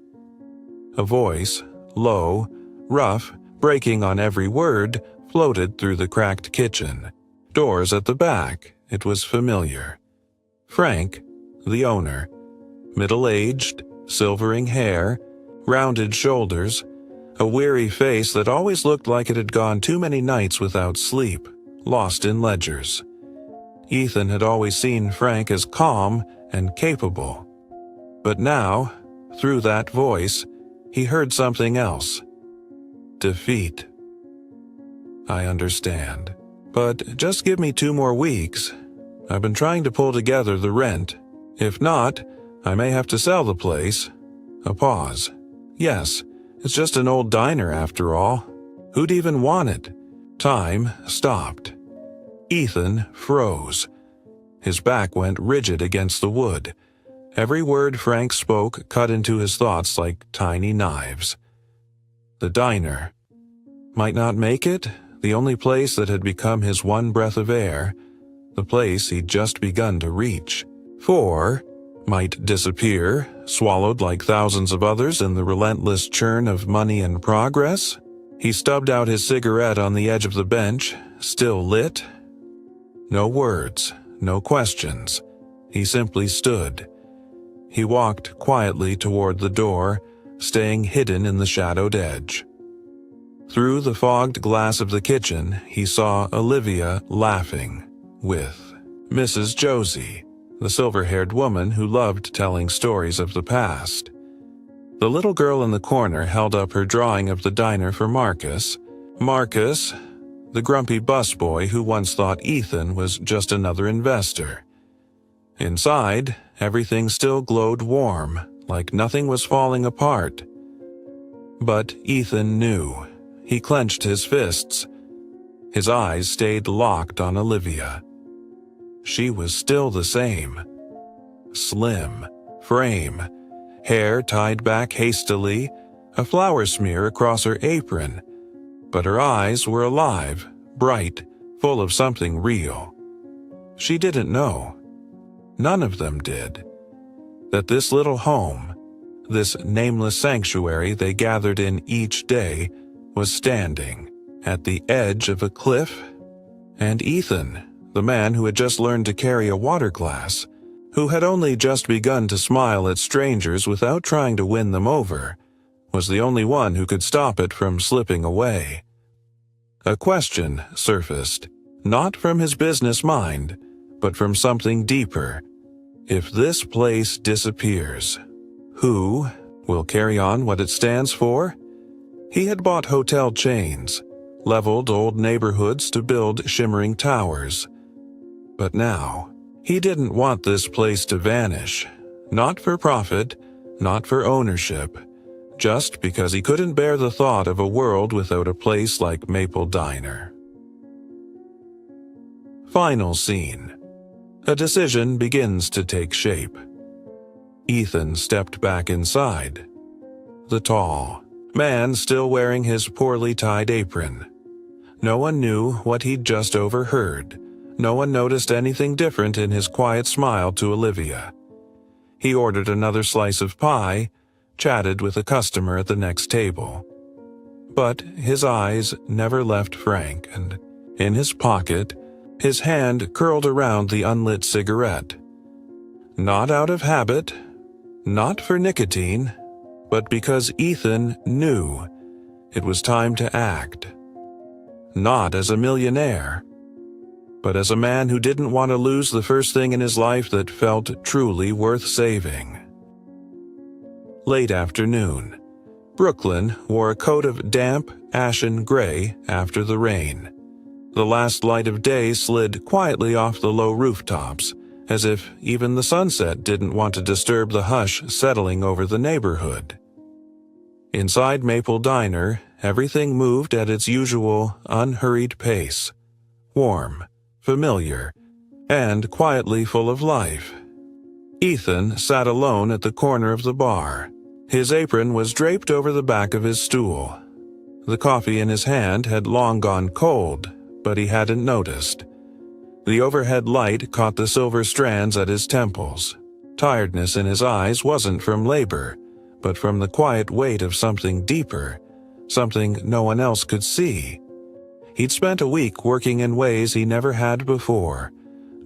A voice, low, rough, breaking on every word, floated through the cracked kitchen. Doors at the back, it was familiar. Frank, the owner, middle-aged, silvering hair, rounded shoulders, a weary face that always looked like it had gone too many nights without sleep, lost in ledgers. Ethan had always seen Frank as calm and capable. But now, through that voice, he heard something else. Defeat. "I understand. But just give me 2 more weeks. I've been trying to pull together the rent. If not, I may have to sell the place." A pause. "Yes, it's just an old diner after all. Who'd even want it?" Time stopped. Ethan froze. His back went rigid against the wood. Every word Frank spoke cut into his thoughts like tiny knives. The diner. Might not make it, the only place that had become his one breath of air, the place he'd just begun to reach. 4 might disappear, swallowed like thousands of others in the relentless churn of money and progress. He stubbed out his cigarette on the edge of the bench, still lit. No words, no questions. He simply stood. He walked quietly toward the door, staying hidden in the shadowed edge. Through the fogged glass of the kitchen, he saw Olivia laughing with Mrs. Josie, the silver-haired woman who loved telling stories of the past. The little girl in the corner held up her drawing of the diner for Marcus. Marcus, the grumpy busboy who once thought Ethan was just another investor. Inside, everything still glowed warm, like nothing was falling apart. But Ethan knew. He clenched his fists. His eyes stayed locked on Olivia. She was still the same. Slim, frame, hair tied back hastily, a flour smear across her apron. But her eyes were alive, bright, full of something real. She didn't know. None of them did. That this little home, this nameless sanctuary they gathered in each day, was standing, at the edge of a cliff, and Ethan, the man who had just learned to carry a water glass, who had only just begun to smile at strangers without trying to win them over, was the only one who could stop it from slipping away. A question surfaced, not from his business mind, but from something deeper. If this place disappears, who will carry on what it stands for? He had bought hotel chains, leveled old neighborhoods to build shimmering towers. But now, he didn't want this place to vanish, not for profit, not for ownership, just because he couldn't bear the thought of a world without a place like Maple Diner. Final scene. A decision begins to take shape. Ethan stepped back inside. The tall man still wearing his poorly tied apron. No one knew what he'd just overheard. No one noticed anything different in his quiet smile to Olivia. He ordered another slice of pie, chatted with a customer at the next table. But his eyes never left Frank, and in his pocket, his hand curled around the unlit cigarette. Not out of habit, not for nicotine, but because Ethan knew it was time to act. Not as a millionaire, but as a man who didn't want to lose the first thing in his life that felt truly worth saving. Late afternoon. Brooklyn wore a coat of damp, ashen gray after the rain. The last light of day slid quietly off the low rooftops, as if even the sunset didn't want to disturb the hush settling over the neighborhood. Inside Maple Diner, everything moved at its usual, unhurried pace. Warm, familiar, and quietly full of life. Ethan sat alone at the corner of the bar. His apron was draped over the back of his stool. The coffee in his hand had long gone cold, but he hadn't noticed. The overhead light caught the silver strands at his temples. Tiredness in his eyes wasn't from labor, but from the quiet weight of something deeper, something no one else could see. He'd spent a week working in ways he never had before.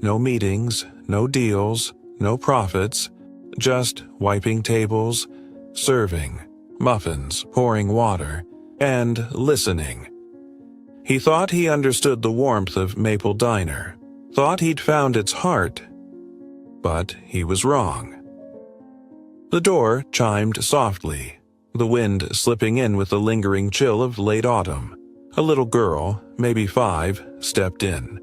No meetings, no deals, no profits, just wiping tables, serving, muffins, pouring water, and listening. He thought he understood the warmth of Maple Diner, thought he'd found its heart, but he was wrong. The door chimed softly, the wind slipping in with the lingering chill of late autumn. A little girl, maybe 5, stepped in.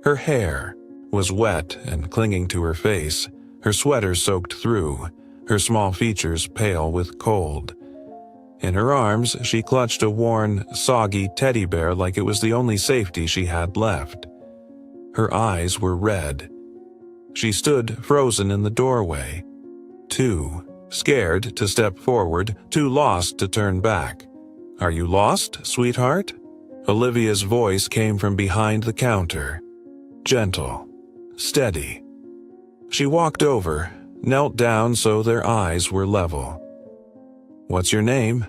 Her hair was wet and clinging to her face, her sweater soaked through, her small features pale with cold. In her arms, she clutched a worn, soggy teddy bear like it was the only safety she had left. Her eyes were red. She stood frozen in the doorway, too scared to step forward, too lost to turn back. "Are you lost, sweetheart?" Olivia's voice came from behind the counter. Gentle, steady. She walked over, knelt down so their eyes were level. "What's your name?"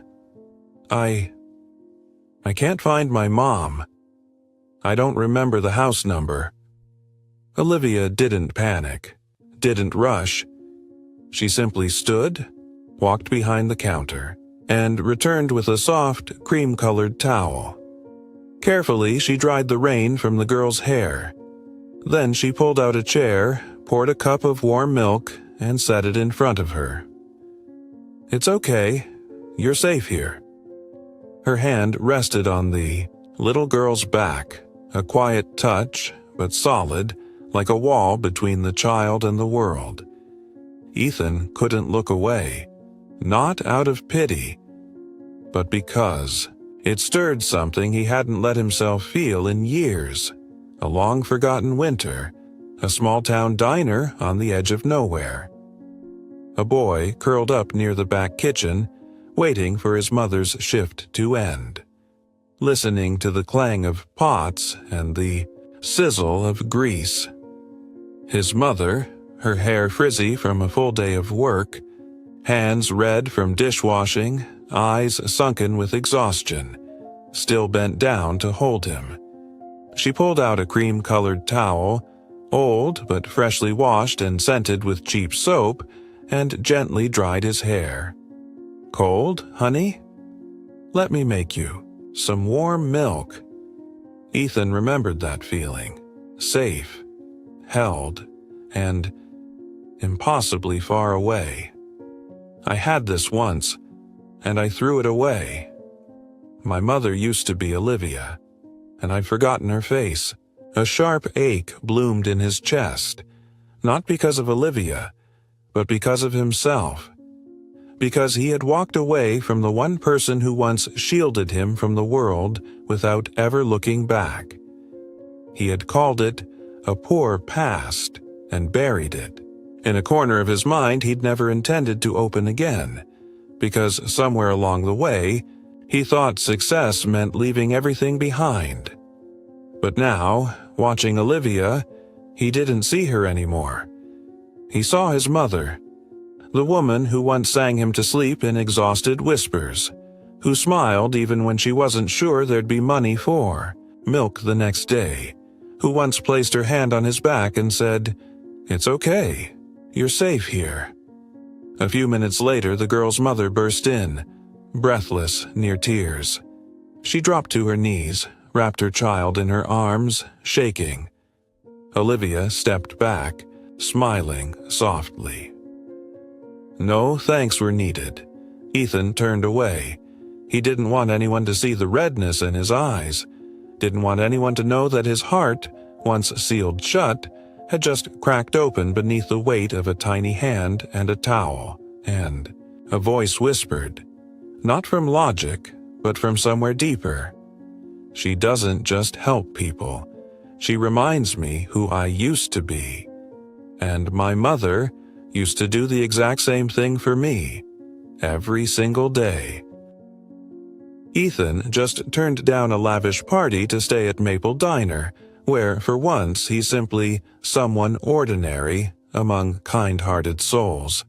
I can't find my mom. I don't remember the house number." Olivia didn't panic, didn't rush. She simply stood, walked behind the counter, and returned with a soft, cream-colored towel. Carefully, she dried the rain from the girl's hair. Then she pulled out a chair, poured a cup of warm milk, and set it in front of her. "It's okay. You're safe here." Her hand rested on the little girl's back, a quiet touch, but solid, like a wall between the child and the world. Ethan couldn't look away, not out of pity, but because it stirred something he hadn't let himself feel in years. A long-forgotten winter, a small-town diner on the edge of nowhere. A boy curled up near the back kitchen, waiting for his mother's shift to end, listening to the clang of pots and the sizzle of grease. His mother, her hair frizzy from a full day of work, hands red from dishwashing, eyes sunken with exhaustion, still bent down to hold him. She pulled out a cream-colored towel, old but freshly washed and scented with cheap soap, and gently dried his hair. "Cold, honey? Let me make you some warm milk." Ethan remembered that feeling, safe, held, and impossibly far away. "I had this once, and I threw it away. My mother used to be Olivia, and I'd forgotten her face." A sharp ache bloomed in his chest, not because of Olivia, but because of himself. Because he had walked away from the one person who once shielded him from the world without ever looking back. He had called it a poor past and buried it. In a corner of his mind he'd never intended to open again, because somewhere along the way, he thought success meant leaving everything behind. But now, watching Olivia, he didn't see her anymore. He saw his mother, the woman who once sang him to sleep in exhausted whispers, who smiled even when she wasn't sure there'd be money for milk the next day, who once placed her hand on his back and said, "It's okay, you're safe here." A few minutes later, the girl's mother burst in, breathless, near tears. She dropped to her knees, wrapped her child in her arms, shaking. Olivia stepped back, smiling softly. No thanks were needed. Ethan turned away. He didn't want anyone to see the redness in his eyes, didn't want anyone to know that his heart, once sealed shut, had just cracked open beneath the weight of a tiny hand and a towel, and a voice whispered, not from logic, but from somewhere deeper, "She doesn't just help people. She reminds me who I used to be. And my mother used to do the exact same thing for me, every single day." Ethan just turned down a lavish party to stay at Maple Diner, where, for once, he's simply someone ordinary among kind-hearted souls.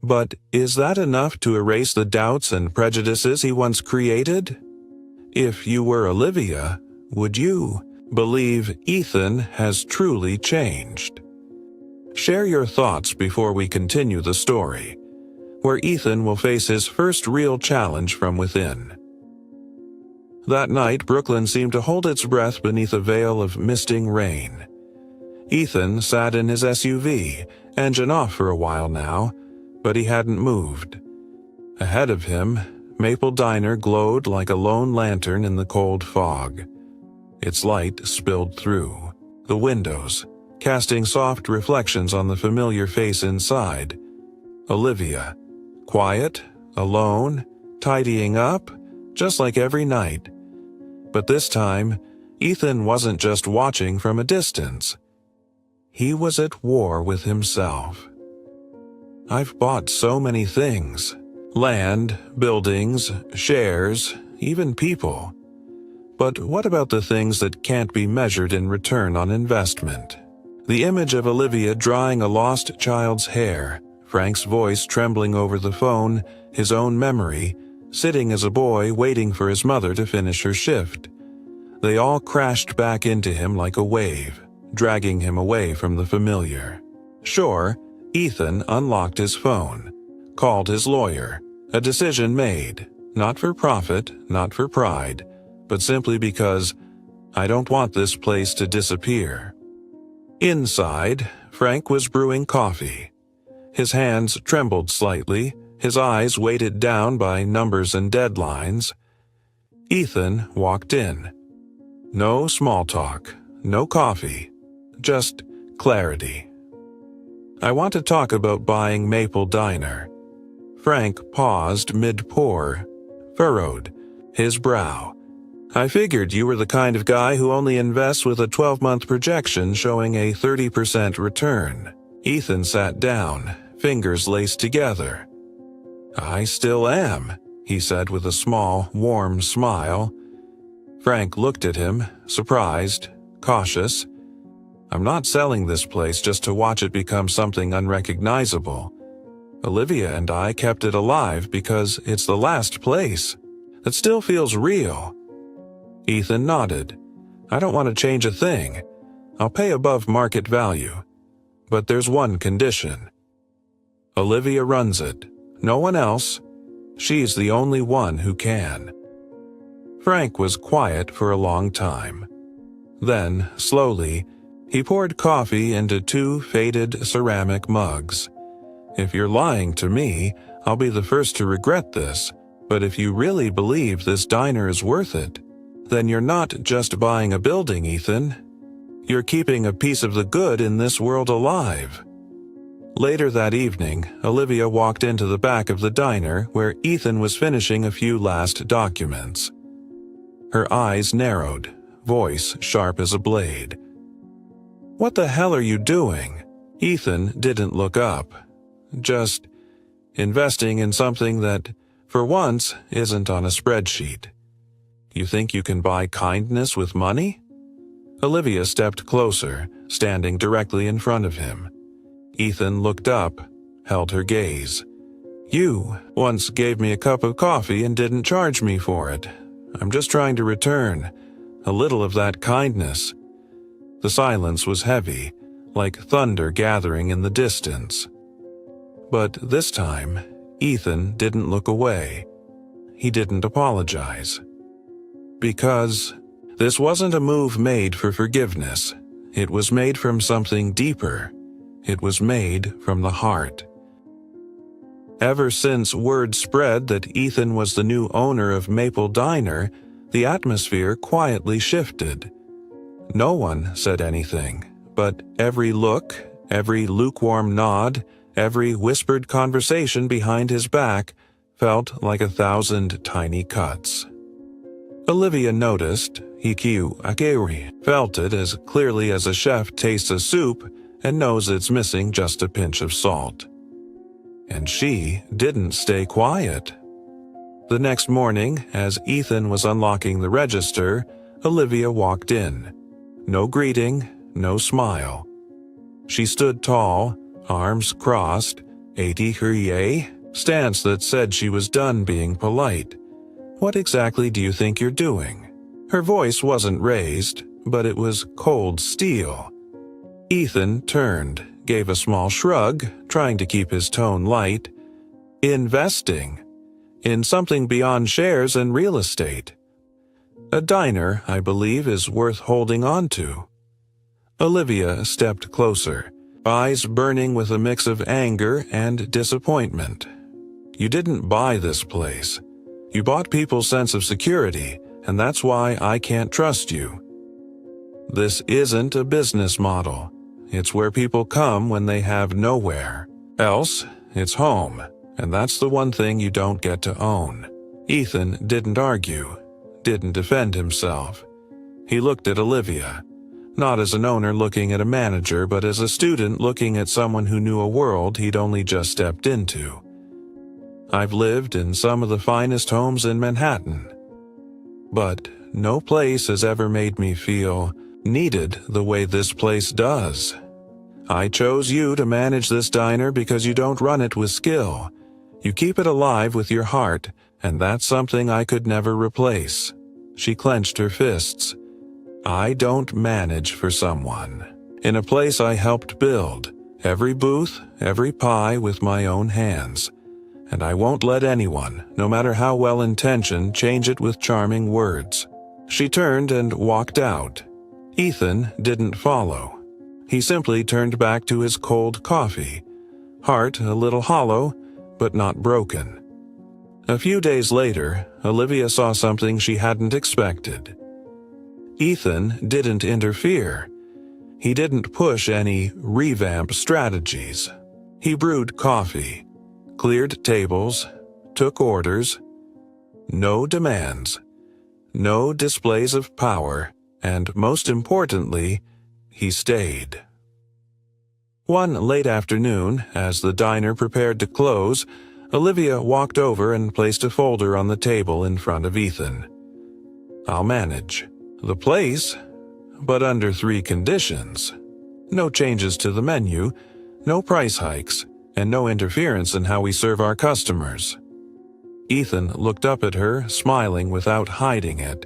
But is that enough to erase the doubts and prejudices he once created? If you were Olivia, would you believe Ethan has truly changed? Share your thoughts before we continue the story, where Ethan will face his first real challenge from within. That night, Brooklyn seemed to hold its breath beneath a veil of misting rain. Ethan sat in his SUV, engine off for a while now, but he hadn't moved. Ahead of him, Maple Diner glowed like a lone lantern in the cold fog. Its light spilled through the windows, casting soft reflections on the familiar face inside. Olivia, quiet, alone, tidying up, just like every night. But this time, Ethan wasn't just watching from a distance. He was at war with himself. "I've bought so many things. Land, buildings, shares, even people. But what about the things that can't be measured in return on investment?" The image of Olivia drying a lost child's hair, Frank's voice trembling over the phone, his own memory, sitting as a boy waiting for his mother to finish her shift. They all crashed back into him like a wave, dragging him away from the familiar. Sure, Ethan unlocked his phone, called his lawyer, a decision made, not for profit, not for pride, but simply because I don't want this place to disappear. Inside, Frank was brewing coffee. His hands trembled slightly, his eyes weighted down by numbers and deadlines. Ethan walked in. No small talk, no coffee, just clarity. "I want to talk about buying Maple Diner." Frank paused mid-pour, furrowed his brow. "I figured you were the kind of guy who only invests with a 12-month projection showing a 30% return." Ethan sat down, fingers laced together. "I still am," he said with a small, warm smile. Frank looked at him, surprised, cautious. "I'm not selling this place just to watch it become something unrecognizable. Olivia and I kept it alive because it's the last place that still feels real, Ethan nodded. "I don't want to change a thing. I'll pay above market value. But there's one condition. Olivia runs it. No one else. She's the only one who can." Frank was quiet for a long time. Then, slowly, he poured coffee into 2 faded ceramic mugs. "If you're lying to me, I'll be the first to regret this, but if you really believe this diner is worth it, then you're not just buying a building, Ethan. You're keeping a piece of the good in this world alive." Later that evening, Olivia walked into the back of the diner where Ethan was finishing a few last documents. Her eyes narrowed, voice sharp as a blade. "What the hell are you doing?" Ethan didn't look up. "Just investing in something that, for once, isn't on a spreadsheet." "You think you can buy kindness with money?" Olivia stepped closer, standing directly in front of him. Ethan looked up, held her gaze. "You once gave me a cup of coffee and didn't charge me for it. I'm just trying to return a little of that kindness." The silence was heavy, like thunder gathering in the distance. But this time, Ethan didn't look away. He didn't apologize. Because this wasn't a move made for forgiveness. It was made from something deeper. It was made from the heart. Ever since word spread that Ethan was the new owner of Maple Diner, the atmosphere quietly shifted. No one said anything, but every look, every lukewarm nod, every whispered conversation behind his back felt like 1,000 tiny cuts. Olivia noticed, felt it as clearly as a chef tastes a soup and knows it's missing just a pinch of salt. And she didn't stay quiet. The next morning, as Ethan was unlocking the register, Olivia walked in. No greeting, no smile. She stood tall, arms crossed, stance that said she was done being polite. "What exactly do you think you're doing?" Her voice wasn't raised, but it was cold steel. Ethan turned, gave a small shrug, trying to keep his tone light. "Investing. In something beyond shares and real estate. A diner, I believe, is worth holding on to." Olivia stepped closer, eyes burning with a mix of anger and disappointment. "You didn't buy this place. You bought people's sense of security, and that's why I can't trust you. This isn't a business model. It's where people come when they have nowhere else. It's home, and that's the one thing you don't get to own." Ethan didn't argue, didn't defend himself. He looked at Olivia, not as an owner looking at a manager, but as a student looking at someone who knew a world he'd only just stepped into. "I've lived in some of the finest homes in Manhattan, but no place has ever made me feel needed the way this place does. I chose you to manage this diner because you don't run it with skill. You keep it alive with your heart, and that's something I could never replace." She clenched her fists. "I don't manage for someone. In a place I helped build, every booth, every pie with my own hands. And I won't let anyone, no matter how well-intentioned, change it with charming words." She turned and walked out. Ethan didn't follow. He simply turned back to his cold coffee, heart a little hollow, but not broken. A few days later, Olivia saw something she hadn't expected. Ethan didn't interfere. He didn't push any revamp strategies. He brewed coffee, cleared tables, took orders. No demands, no displays of power, and most importantly, he stayed. One late afternoon, as the diner prepared to close, Olivia walked over and placed a folder on the table in front of Ethan. "I'll manage the place, but under 3 conditions. No changes to the menu, no price hikes, and no interference in how we serve our customers." Ethan looked up at her, smiling without hiding it.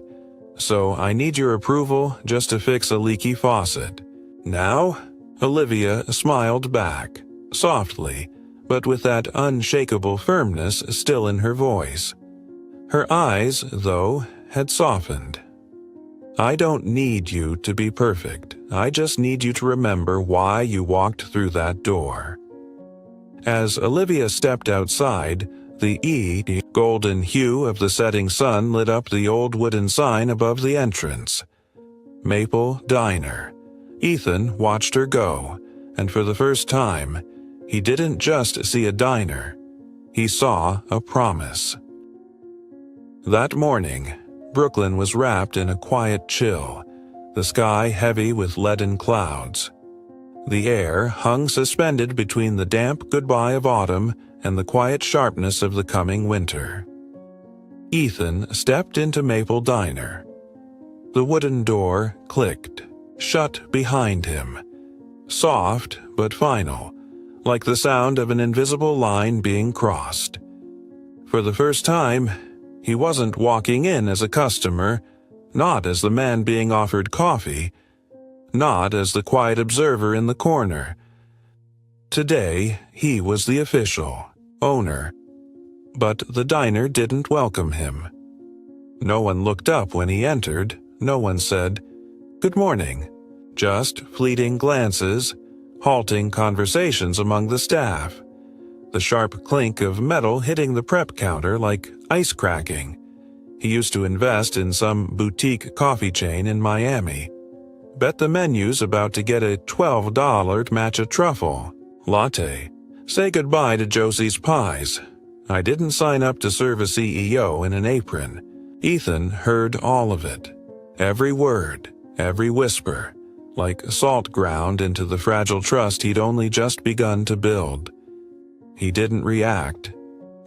so I need your approval just to fix a leaky faucet. Now?" Olivia smiled back, softly, but with that unshakable firmness still in her voice. Her eyes, though, had softened. "I don't need you to be perfect. I just need you to remember why you walked through that door." As Olivia stepped outside, the golden hue of the setting sun lit up the old wooden sign above the entrance. Maple Diner. Ethan watched her go, and for the first time, he didn't just see a diner. He saw a promise. That morning, Brooklyn was wrapped in a quiet chill, the sky heavy with leaden clouds. The air hung suspended between the damp goodbye of autumn and the quiet sharpness of the coming winter. Ethan stepped into Maple Diner. The wooden door clicked, shut behind him, soft but final, like the sound of an invisible line being crossed. For the first time, he wasn't walking in as a customer, not as the man being offered coffee, not as the quiet observer in the corner. Today, he was the official, owner. But the diner didn't welcome him. No one looked up when he entered. No one said, "Good morning." Just fleeting glances, halting conversations among the staff. The sharp clink of metal hitting the prep counter like ice cracking. He used to invest in some boutique coffee chain in Miami. Bet the menu's about to get a $12 matcha truffle latte. Say goodbye to Josie's pies. I didn't sign up to serve a CEO in an apron. Ethan heard all of it. Every word, every whisper, like salt ground into the fragile trust he'd only just begun to build. He didn't react,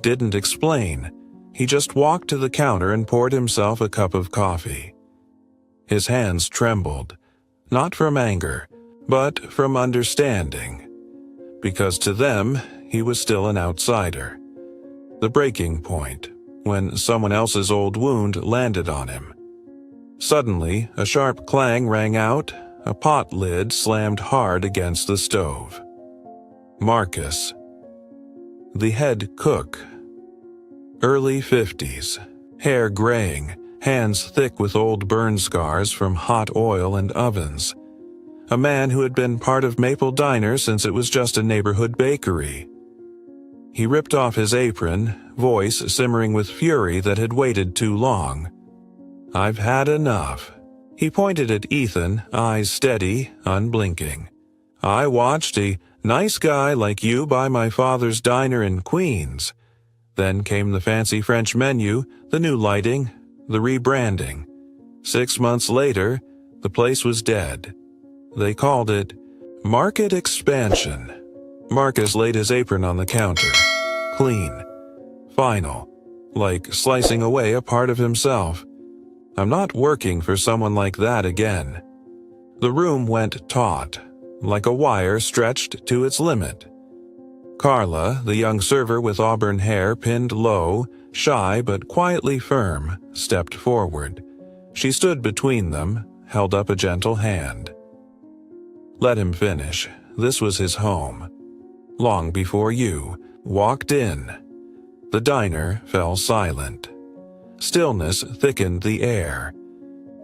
didn't explain. He just walked to the counter and poured himself a cup of coffee. His hands trembled, not from anger, but from understanding. Because to them, he was still an outsider. The breaking point, when someone else's old wound landed on him. Suddenly, a sharp clang rang out, a pot lid slammed hard against the stove. Marcus. The head cook. Early 50s, hair graying, hands thick with old burn scars from hot oil and ovens. A man who had been part of Maple Diner since it was just a neighborhood bakery. He ripped off his apron, voice simmering with fury that had waited too long. "I've had enough." He pointed at Ethan, eyes steady, unblinking. "I watched a nice guy like you buy my father's diner in Queens. Then came the fancy French menu, the new lighting, the rebranding. 6 months later, the place was dead. They called it market expansion." Marcus laid his apron on the counter. Clean. Final. Like slicing away a part of himself. "I'm not working for someone like that again." The room went taut, like a wire stretched to its limit. Carla, the young server with auburn hair pinned low, shy but quietly firm, stepped forward. She stood between them, held up a gentle hand. Let him finish. This was his home. Long before you walked in. The diner fell silent. Stillness thickened the air.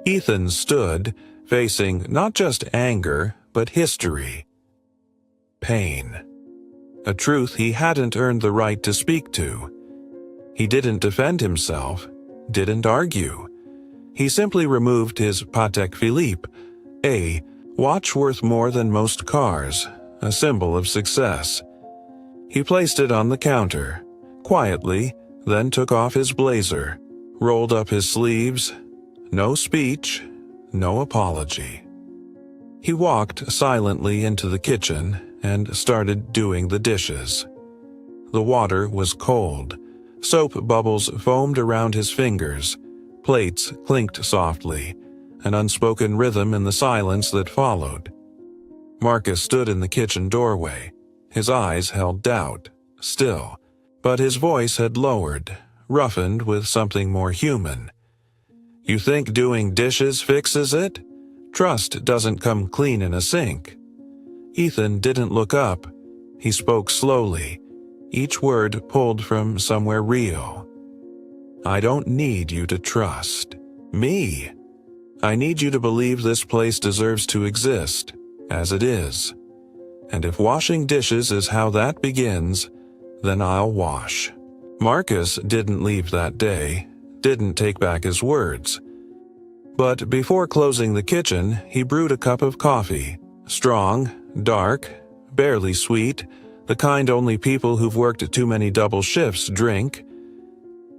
Ethan stood, facing not just anger, but history. Pain. A truth he hadn't earned the right to speak to. He didn't defend himself, didn't argue. He simply removed his Patek Philippe, a watch worth more than most cars, a symbol of success. He placed it on the counter, quietly, then took off his blazer, rolled up his sleeves. No speech, no apology. He walked silently into the kitchen and started doing the dishes. The water was cold. Soap bubbles foamed around his fingers. Plates clinked softly, an unspoken rhythm in the silence that followed. Marcus stood in the kitchen doorway. His eyes held doubt, still, but his voice had lowered, roughened with something more human. You think doing dishes fixes it? Trust doesn't come clean in a sink." Ethan didn't look up. He spoke slowly, each word pulled from somewhere real. "I don't need you to trust me. I need you to believe this place deserves to exist, as it is. And if washing dishes is how that begins, then I'll wash." Marcus didn't leave that day, didn't take back his words. But before closing the kitchen, he brewed a cup of coffee, strong, dark, barely sweet, the kind only people who've worked too many double shifts drink.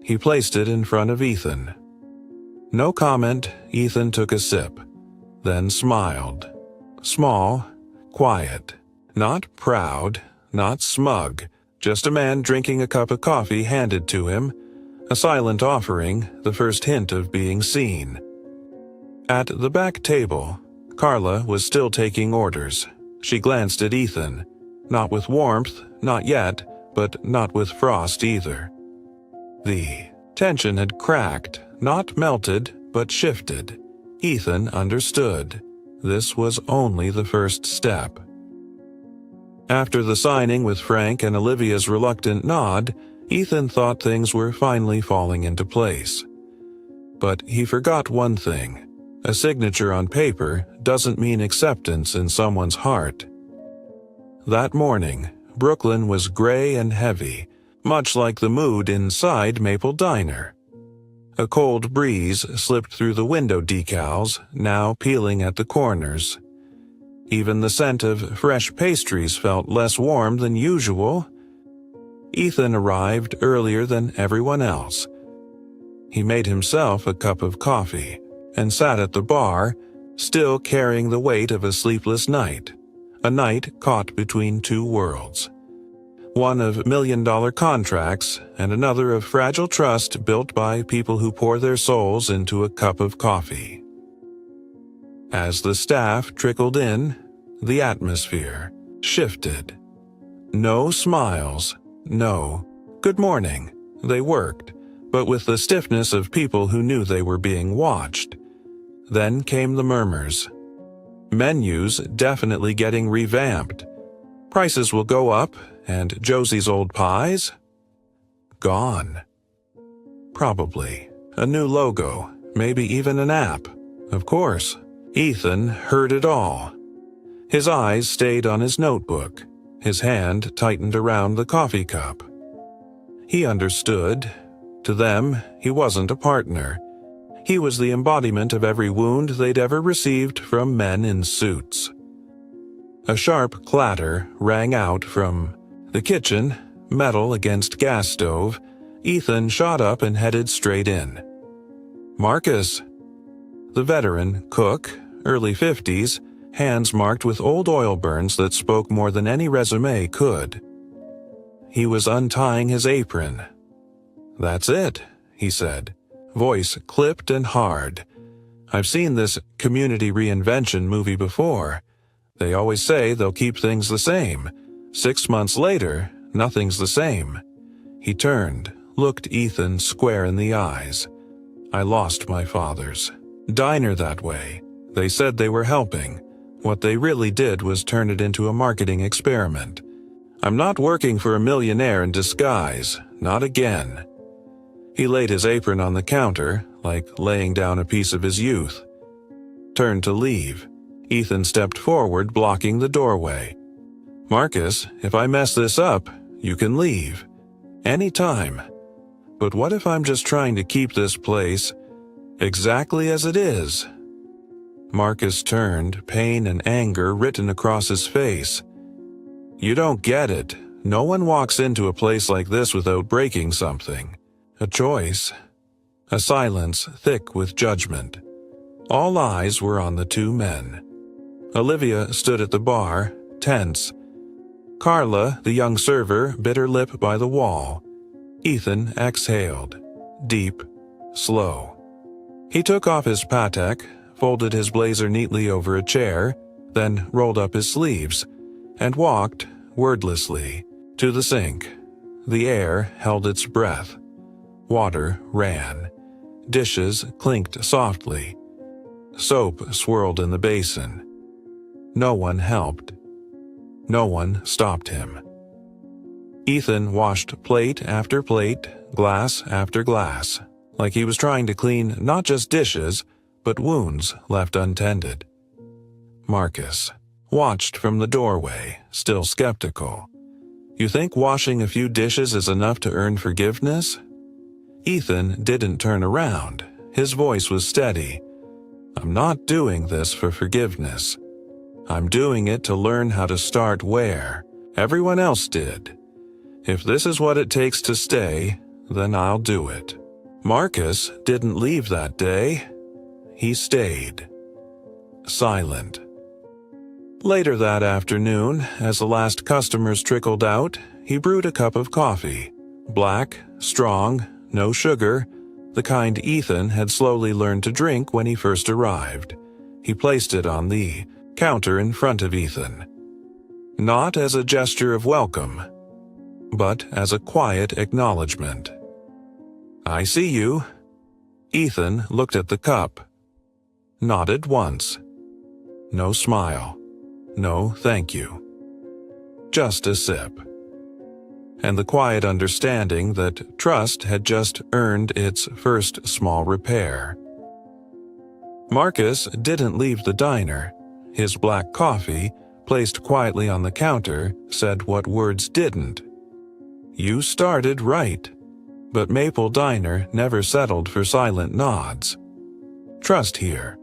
He placed it in front of Ethan. No comment, Ethan took a sip, then smiled. Small, quiet, not proud, not smug, just a man drinking a cup of coffee handed to him, a silent offering, the first hint of being seen. At the back table, Carla was still taking orders. She glanced at Ethan, not with warmth, not yet, but not with frost either. The tension had cracked, not melted, but shifted. Ethan understood. This was only the first step. After the signing with Frank and Olivia's reluctant nod, Ethan thought things were finally falling into place. But he forgot one thing. A signature on paper doesn't mean acceptance in someone's heart. That morning, Brooklyn was gray and heavy, much like the mood inside Maple Diner. A cold breeze slipped through the window decals, now peeling at the corners. Even the scent of fresh pastries felt less warm than usual. Ethan arrived earlier than everyone else. He made himself a cup of coffee and sat at the bar, still carrying the weight of a sleepless night, a night caught between two worlds. One of million-dollar contracts and another of fragile trust built by people who pour their souls into a cup of coffee. As the staff trickled in, the atmosphere shifted. No smiles, no "good morning." They worked, but with the stiffness of people who knew they were being watched. Then came the murmurs. Menus definitely getting revamped. Prices will go up, and Josie's old pies? Gone. Probably. A new logo, maybe even an app. Of course. Ethan heard it all. His eyes stayed on his notebook. His hand tightened around the coffee cup. He understood. To them, he wasn't a partner. He was the embodiment of every wound they'd ever received from men in suits. A sharp clatter rang out from the kitchen, metal against gas stove. Ethan shot up and headed straight in. "Marcus." The veteran cook, early 50s, hands marked with old oil burns that spoke more than any resume could. He was untying his apron. "That's it," he said, voice clipped and hard. "I've seen this community reinvention movie before. They always say they'll keep things the same. 6 months later, nothing's the same." He turned, looked Ethan square in the eyes. "I lost my father's diner that way. They said they were helping. What they really did was turn it into a marketing experiment. I'm not working for a millionaire in disguise, not again." He laid his apron on the counter, like laying down a piece of his youth. Turned to leave. Ethan stepped forward, blocking the doorway. "Marcus, if I mess this up, you can leave. Anytime. But what if I'm just trying to keep this place exactly as it is?" Marcus turned, pain and anger written across his face. "You don't get it. No one walks into a place like this without breaking something. A choice." A silence thick with judgment. All eyes were on the two men. Olivia stood at the bar, tense. Carla, the young server, bit her lip by the wall. Ethan exhaled. Deep, slow. He took off his patek, folded his blazer neatly over a chair, then rolled up his sleeves, and walked, wordlessly, to the sink. The air held its breath. Water ran. Dishes clinked softly. Soap swirled in the basin. No one helped. No one stopped him. Ethan washed plate after plate, glass after glass, like he was trying to clean not just dishes, but wounds left untended. Marcus watched from the doorway, still skeptical. You think washing a few dishes is enough to earn forgiveness? Ethan didn't turn around. His voice was steady. I'm not doing this for forgiveness. I'm doing it to learn how to start where everyone else did. If this is what it takes to stay, then I'll do it. Marcus didn't leave that day. He stayed. Silent. Later that afternoon, as the last customers trickled out, he brewed a cup of coffee. Black, strong, no sugar, the kind Ethan had slowly learned to drink when he first arrived. He placed it on the counter in front of Ethan. Not as a gesture of welcome, but as a quiet acknowledgement. I see you. Ethan looked at the cup. Nodded once. No smile. No thank you. Just a sip. And the quiet understanding that trust had just earned its first small repair. Marcus didn't leave the diner. His black coffee, placed quietly on the counter, said what words didn't. You started right. But Maple Diner never settled for silent nods. Trust here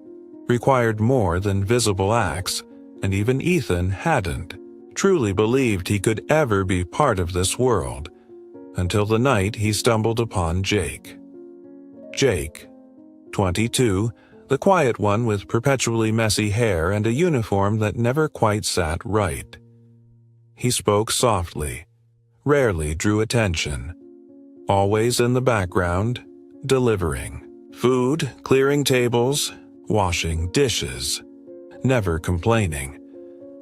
required more than visible acts, and even Ethan hadn't truly believed he could ever be part of this world, until the night he stumbled upon Jake. Jake, 22, the quiet one with perpetually messy hair and a uniform that never quite sat right. He spoke softly, rarely drew attention, always in the background, delivering food, clearing tables, washing dishes, never complaining.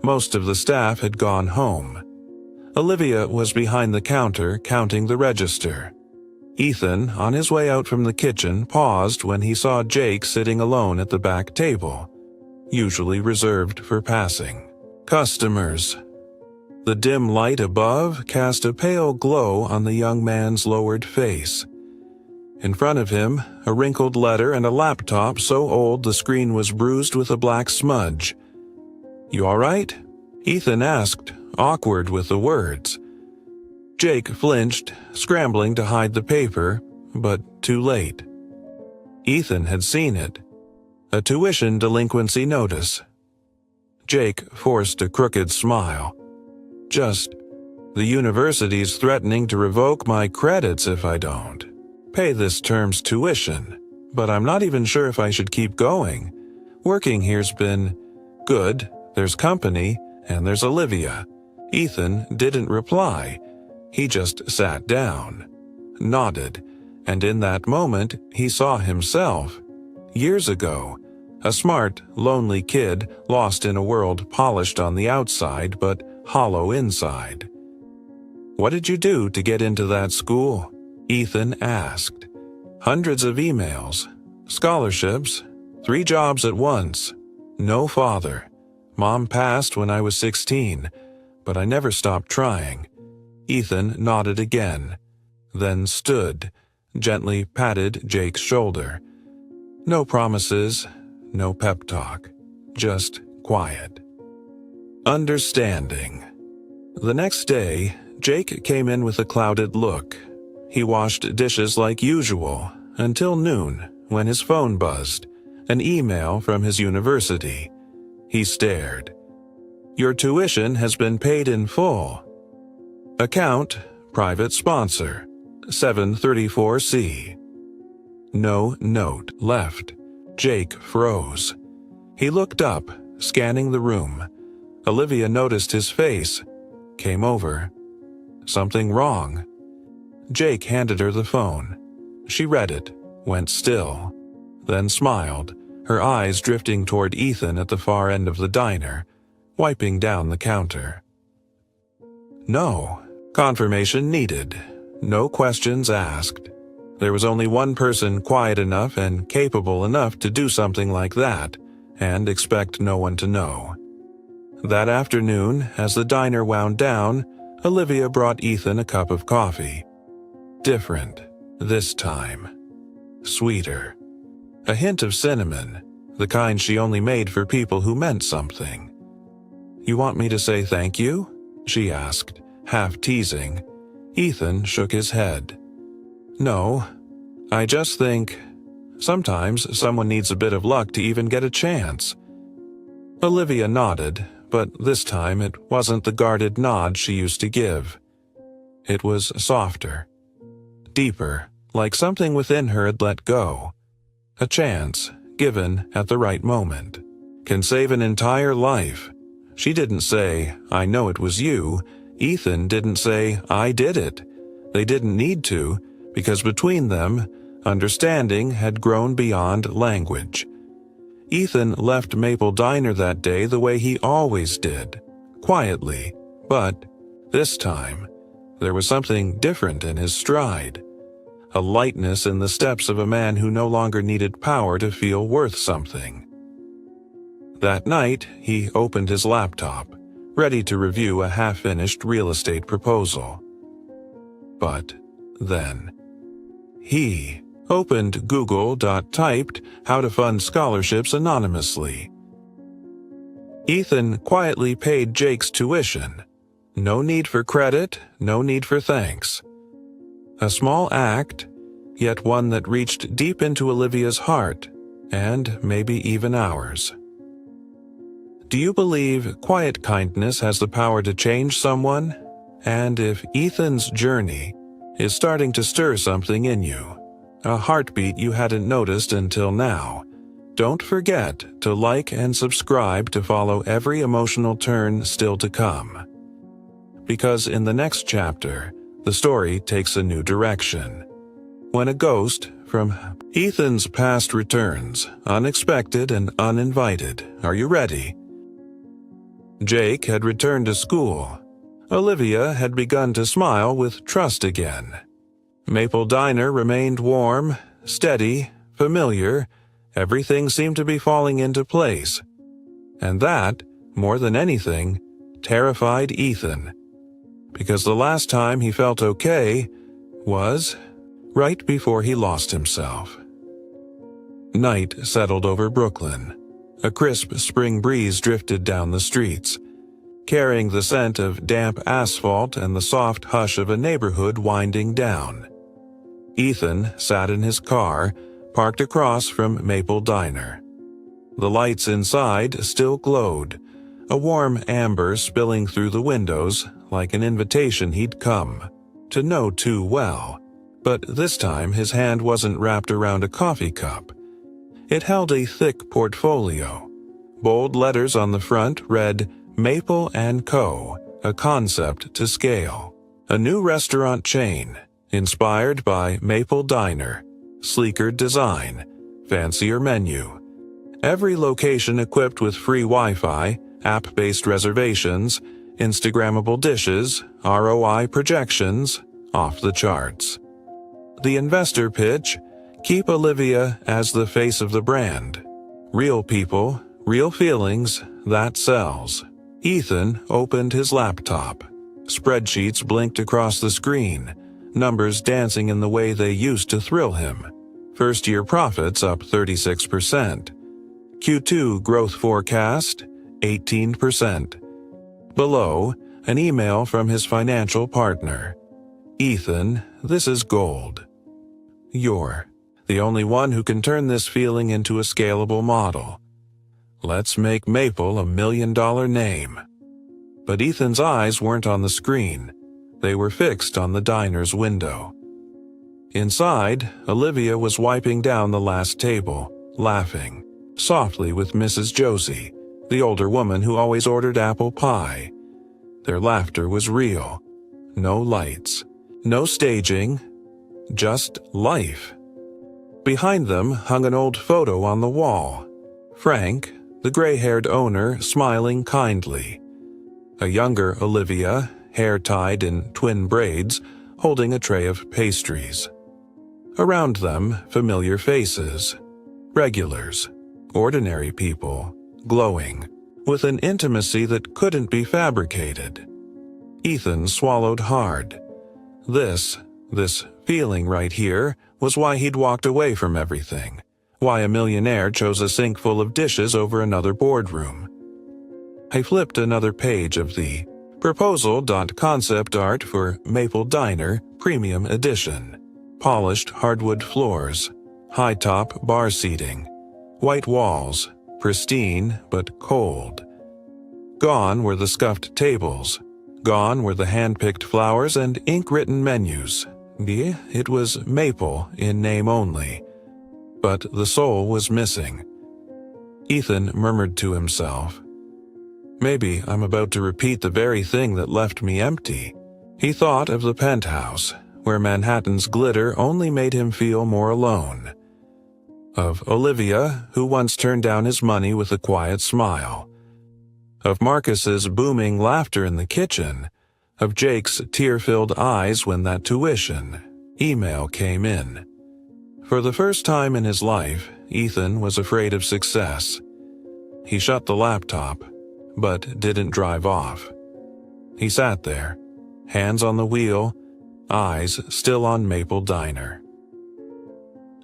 Most of the staff had gone home. Olivia was behind the counter counting the register. Ethan, on his way out from the kitchen, paused when he saw Jake sitting alone at the back table, usually reserved for passing customers. The dim light above cast a pale glow on the young man's lowered face. In front of him, a wrinkled letter and a laptop so old the screen was bruised with a black smudge. You all right? Ethan asked, awkward with the words. Jake flinched, scrambling to hide the paper, but too late. Ethan had seen it. A tuition delinquency notice. Jake forced a crooked smile. Just, the university's threatening to revoke my credits if I don't pay this term's tuition, but I'm not even sure if I should keep going. Working here's been good, there's company, and there's Olivia. Ethan didn't reply. He just sat down, nodded, and in that moment he saw himself. Years ago, a smart, lonely kid lost in a world polished on the outside but hollow inside. What did you do to get into that school? Ethan asked. Hundreds of emails, scholarships, 3 jobs at once, no father. Mom passed when I was 16, but I never stopped trying. Ethan nodded again, then stood, gently patted Jake's shoulder. No promises, no pep talk, just quiet. Understanding. The next day, Jake came in with a clouded look. He washed dishes like usual until noon when his phone buzzed, an email from his university. He stared. Your tuition has been paid in full. Account, private sponsor, 734C. No note left. Jake froze. He looked up, scanning the room. Olivia noticed his face, came over. Something wrong. Jake handed her the phone. She read it, went still, then smiled, her eyes drifting toward Ethan at the far end of the diner, wiping down the counter. No, confirmation needed, no questions asked. There was only one person quiet enough and capable enough to do something like that, and expect no one to know. That afternoon, as the diner wound down, Olivia brought Ethan a cup of coffee. Different, this time. Sweeter. A hint of cinnamon, the kind she only made for people who meant something. "You want me to say thank you?" she asked, half teasing. Ethan shook his head. "No, I just think sometimes someone needs a bit of luck to even get a chance." Olivia nodded, but this time it wasn't the guarded nod she used to give. It was softer, deeper, like something within her had let go. A chance, given at the right moment, can save an entire life. She didn't say, "I know it was you." Ethan didn't say, "I did it." They didn't need to, because between them, understanding had grown beyond language. Ethan left Maple Diner that day the way he always did, quietly, but this time, there was something different in his stride. A lightness in the steps of a man who no longer needed power to feel worth something. That night, he opened his laptop, ready to review a half-finished real estate proposal. But then, he opened Google.typed how to fund scholarships anonymously. Ethan quietly paid Jake's tuition. No need for credit, no need for thanks. A small act, yet one that reached deep into Olivia's heart, and maybe even ours. Do you believe quiet kindness has the power to change someone? And if Ethan's journey is starting to stir something in you, a heartbeat you hadn't noticed until now, don't forget to like and subscribe to follow every emotional turn still to come. Because in the next chapter, the story takes a new direction. When a ghost from Ethan's past returns, unexpected and uninvited. Are you ready? Jake had returned to school. Olivia had begun to smile with trust again. Maple Diner remained warm, steady, familiar. Everything seemed to be falling into place. And that, more than anything, terrified Ethan. Because the last time he felt okay was right before he lost himself. Night settled over Brooklyn. A crisp spring breeze drifted down the streets, carrying the scent of damp asphalt and the soft hush of a neighborhood winding down. Ethan sat in his car, parked across from Maple Diner. The lights inside still glowed, a warm amber spilling through the windows like an invitation he'd come to know too well. But this time his hand wasn't wrapped around a coffee cup. It held a thick portfolio. Bold letters on the front read Maple & Co., a concept to scale. A new restaurant chain, inspired by Maple Diner. Sleeker design, fancier menu. Every location equipped with free Wi-Fi, app-based reservations, Instagrammable dishes, ROI projections, off the charts. The investor pitch: keep Olivia as the face of the brand. Real people, real feelings, that sells. Ethan opened his laptop. Spreadsheets blinked across the screen, numbers dancing in the way they used to thrill him. First-year profits up 36%. Q2 growth forecast, 18%. Below, an email from his financial partner. Ethan, this is gold. You're the only one who can turn this feeling into a scalable model. Let's make Maple $1 million name. But Ethan's eyes weren't on the screen. They were fixed on the diner's window. Inside, Olivia was wiping down the last table, laughing, softly with Mrs. Josie, the older woman who always ordered apple pie. Their laughter was real. No lights, no staging, just life. Behind them hung an old photo on the wall. Frank, the gray-haired owner, smiling kindly. A younger Olivia, hair tied in twin braids, holding a tray of pastries. Around them, familiar faces. Regulars. Ordinary people. Glowing. With an intimacy that couldn't be fabricated. Ethan swallowed hard. This feeling right here was why he'd walked away from everything. Why a millionaire chose a sink full of dishes over another boardroom. I flipped another page of the proposal.concept art for Maple Diner Premium Edition. Polished hardwood floors, high-top bar seating, white walls, pristine but cold. Gone were the scuffed tables. Gone were the hand-picked flowers and ink-written menus. It was maple in name only. But the soul was missing. Ethan murmured to himself, "Maybe I'm about to repeat the very thing that left me empty." He thought of the penthouse, where Manhattan's glitter only made him feel more alone. Of Olivia, who once turned down his money with a quiet smile. Of Marcus's booming laughter in the kitchen. Of Jake's tear-filled eyes when that tuition email came in. For the first time in his life, Ethan was afraid of success. He shut the laptop, but didn't drive off. He sat there, hands on the wheel, eyes still on Maple Diner.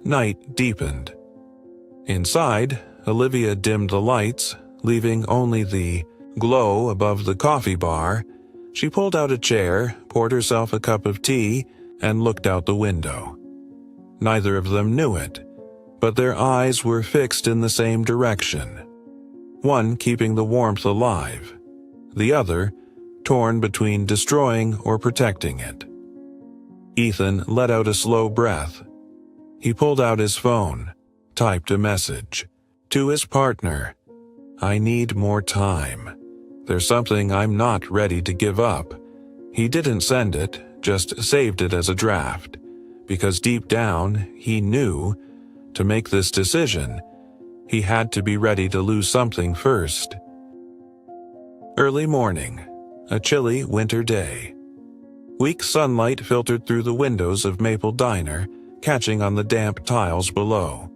Night deepened. Inside, Olivia dimmed the lights, leaving only the glow above the coffee bar. She pulled out a chair, poured herself a cup of tea, and looked out the window. Neither of them knew it, but their eyes were fixed in the same direction. One keeping the warmth alive, the other torn between destroying or protecting it. Ethan let out a slow breath. He pulled out his phone, typed a message. To his partner, "I need more time. There's something I'm not ready to give up." He didn't send it, just saved it as a draft, because deep down he knew, to make this decision, he had to be ready to lose something first. Early morning, a chilly winter day. Weak sunlight filtered through the windows of Maple Diner, catching on the damp tiles below.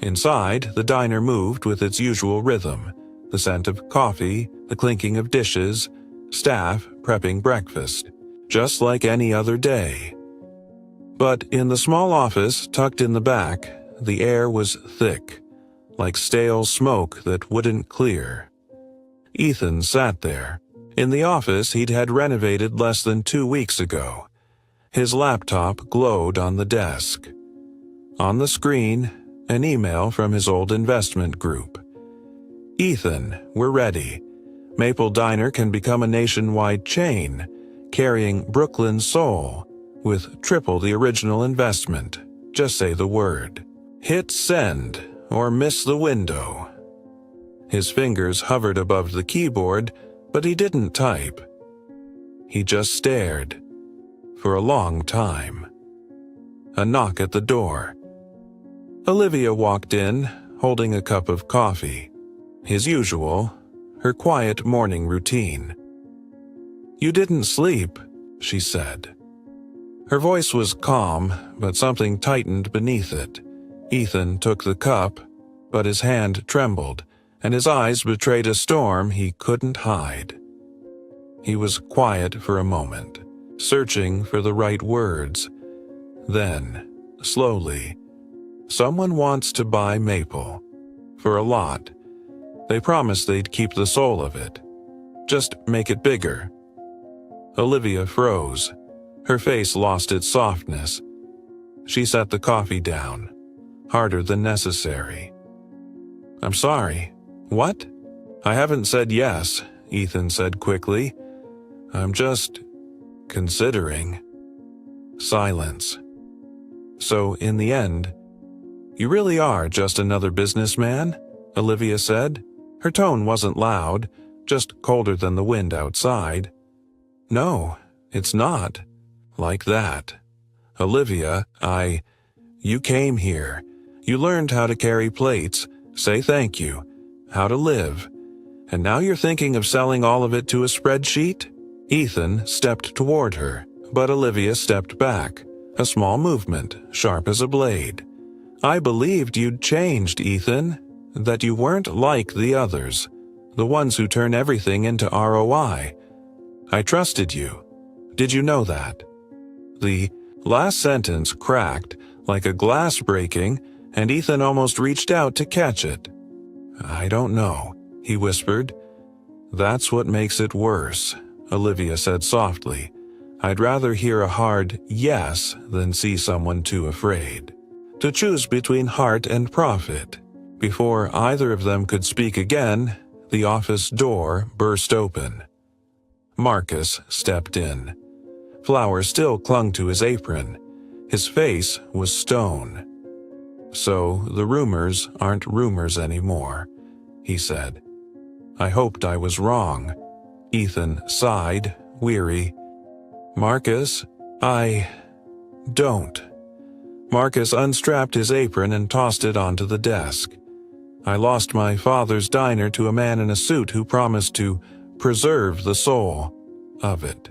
Inside, the diner moved with its usual rhythm, the scent of coffee, the clinking of dishes, staff prepping breakfast, just like any other day. But in the small office tucked in the back, the air was thick, like stale smoke that wouldn't clear. Ethan sat there. In the office he'd had renovated less than 2 weeks ago. His laptop glowed on the desk. On the screen, an email from his old investment group. "Ethan, we're ready. Maple Diner can become a nationwide chain, carrying Brooklyn's soul, with triple the original investment. Just say the word. Hit send, or miss the window." His fingers hovered above the keyboard, but he didn't type. He just stared. For a long time. A knock at the door. Olivia walked in, holding a cup of coffee. His usual, her quiet morning routine. "You didn't sleep," she said. Her voice was calm, but something tightened beneath it. Ethan took the cup, but his hand trembled, and his eyes betrayed a storm he couldn't hide. He was quiet for a moment, searching for the right words. Then, slowly, "Someone wants to buy Maple. For a lot. They promised they'd keep the soul of it. Just make it bigger." Olivia froze. Her face lost its softness. She set the coffee down, harder than necessary. "I'm sorry. What?" "I haven't said yes," Ethan said quickly. "I'm just considering." Silence. "So, in the end, you really are just another businessman?" Olivia said. Her tone wasn't loud, just colder than the wind outside. "No, it's not. Like that. Olivia, you came here. You learned how to carry plates, say thank you, how to live. And now you're thinking of selling all of it to a spreadsheet?" Ethan stepped toward her, but Olivia stepped back, A small movement, sharp as a blade. "I believed you'd changed, Ethan. That you weren't like the others. The ones who turn everything into ROI. I trusted you. Did you know that?" The last sentence cracked like a glass breaking, and Ethan almost reached out to catch it. "I don't know," he whispered. "That's what makes it worse," Olivia said softly. "I'd rather hear a hard yes than see someone too afraid to choose between heart and profit." Before either of them could speak again, the office door burst open. Marcus stepped in. Flour still clung to his apron. His face was stone. "So the rumors aren't rumors anymore," he said. "I hoped I was wrong." Ethan sighed, weary. "Marcus, I don't." Marcus unstrapped his apron and tossed it onto the desk. "I lost my father's diner to a man in a suit who promised to preserve the soul of it.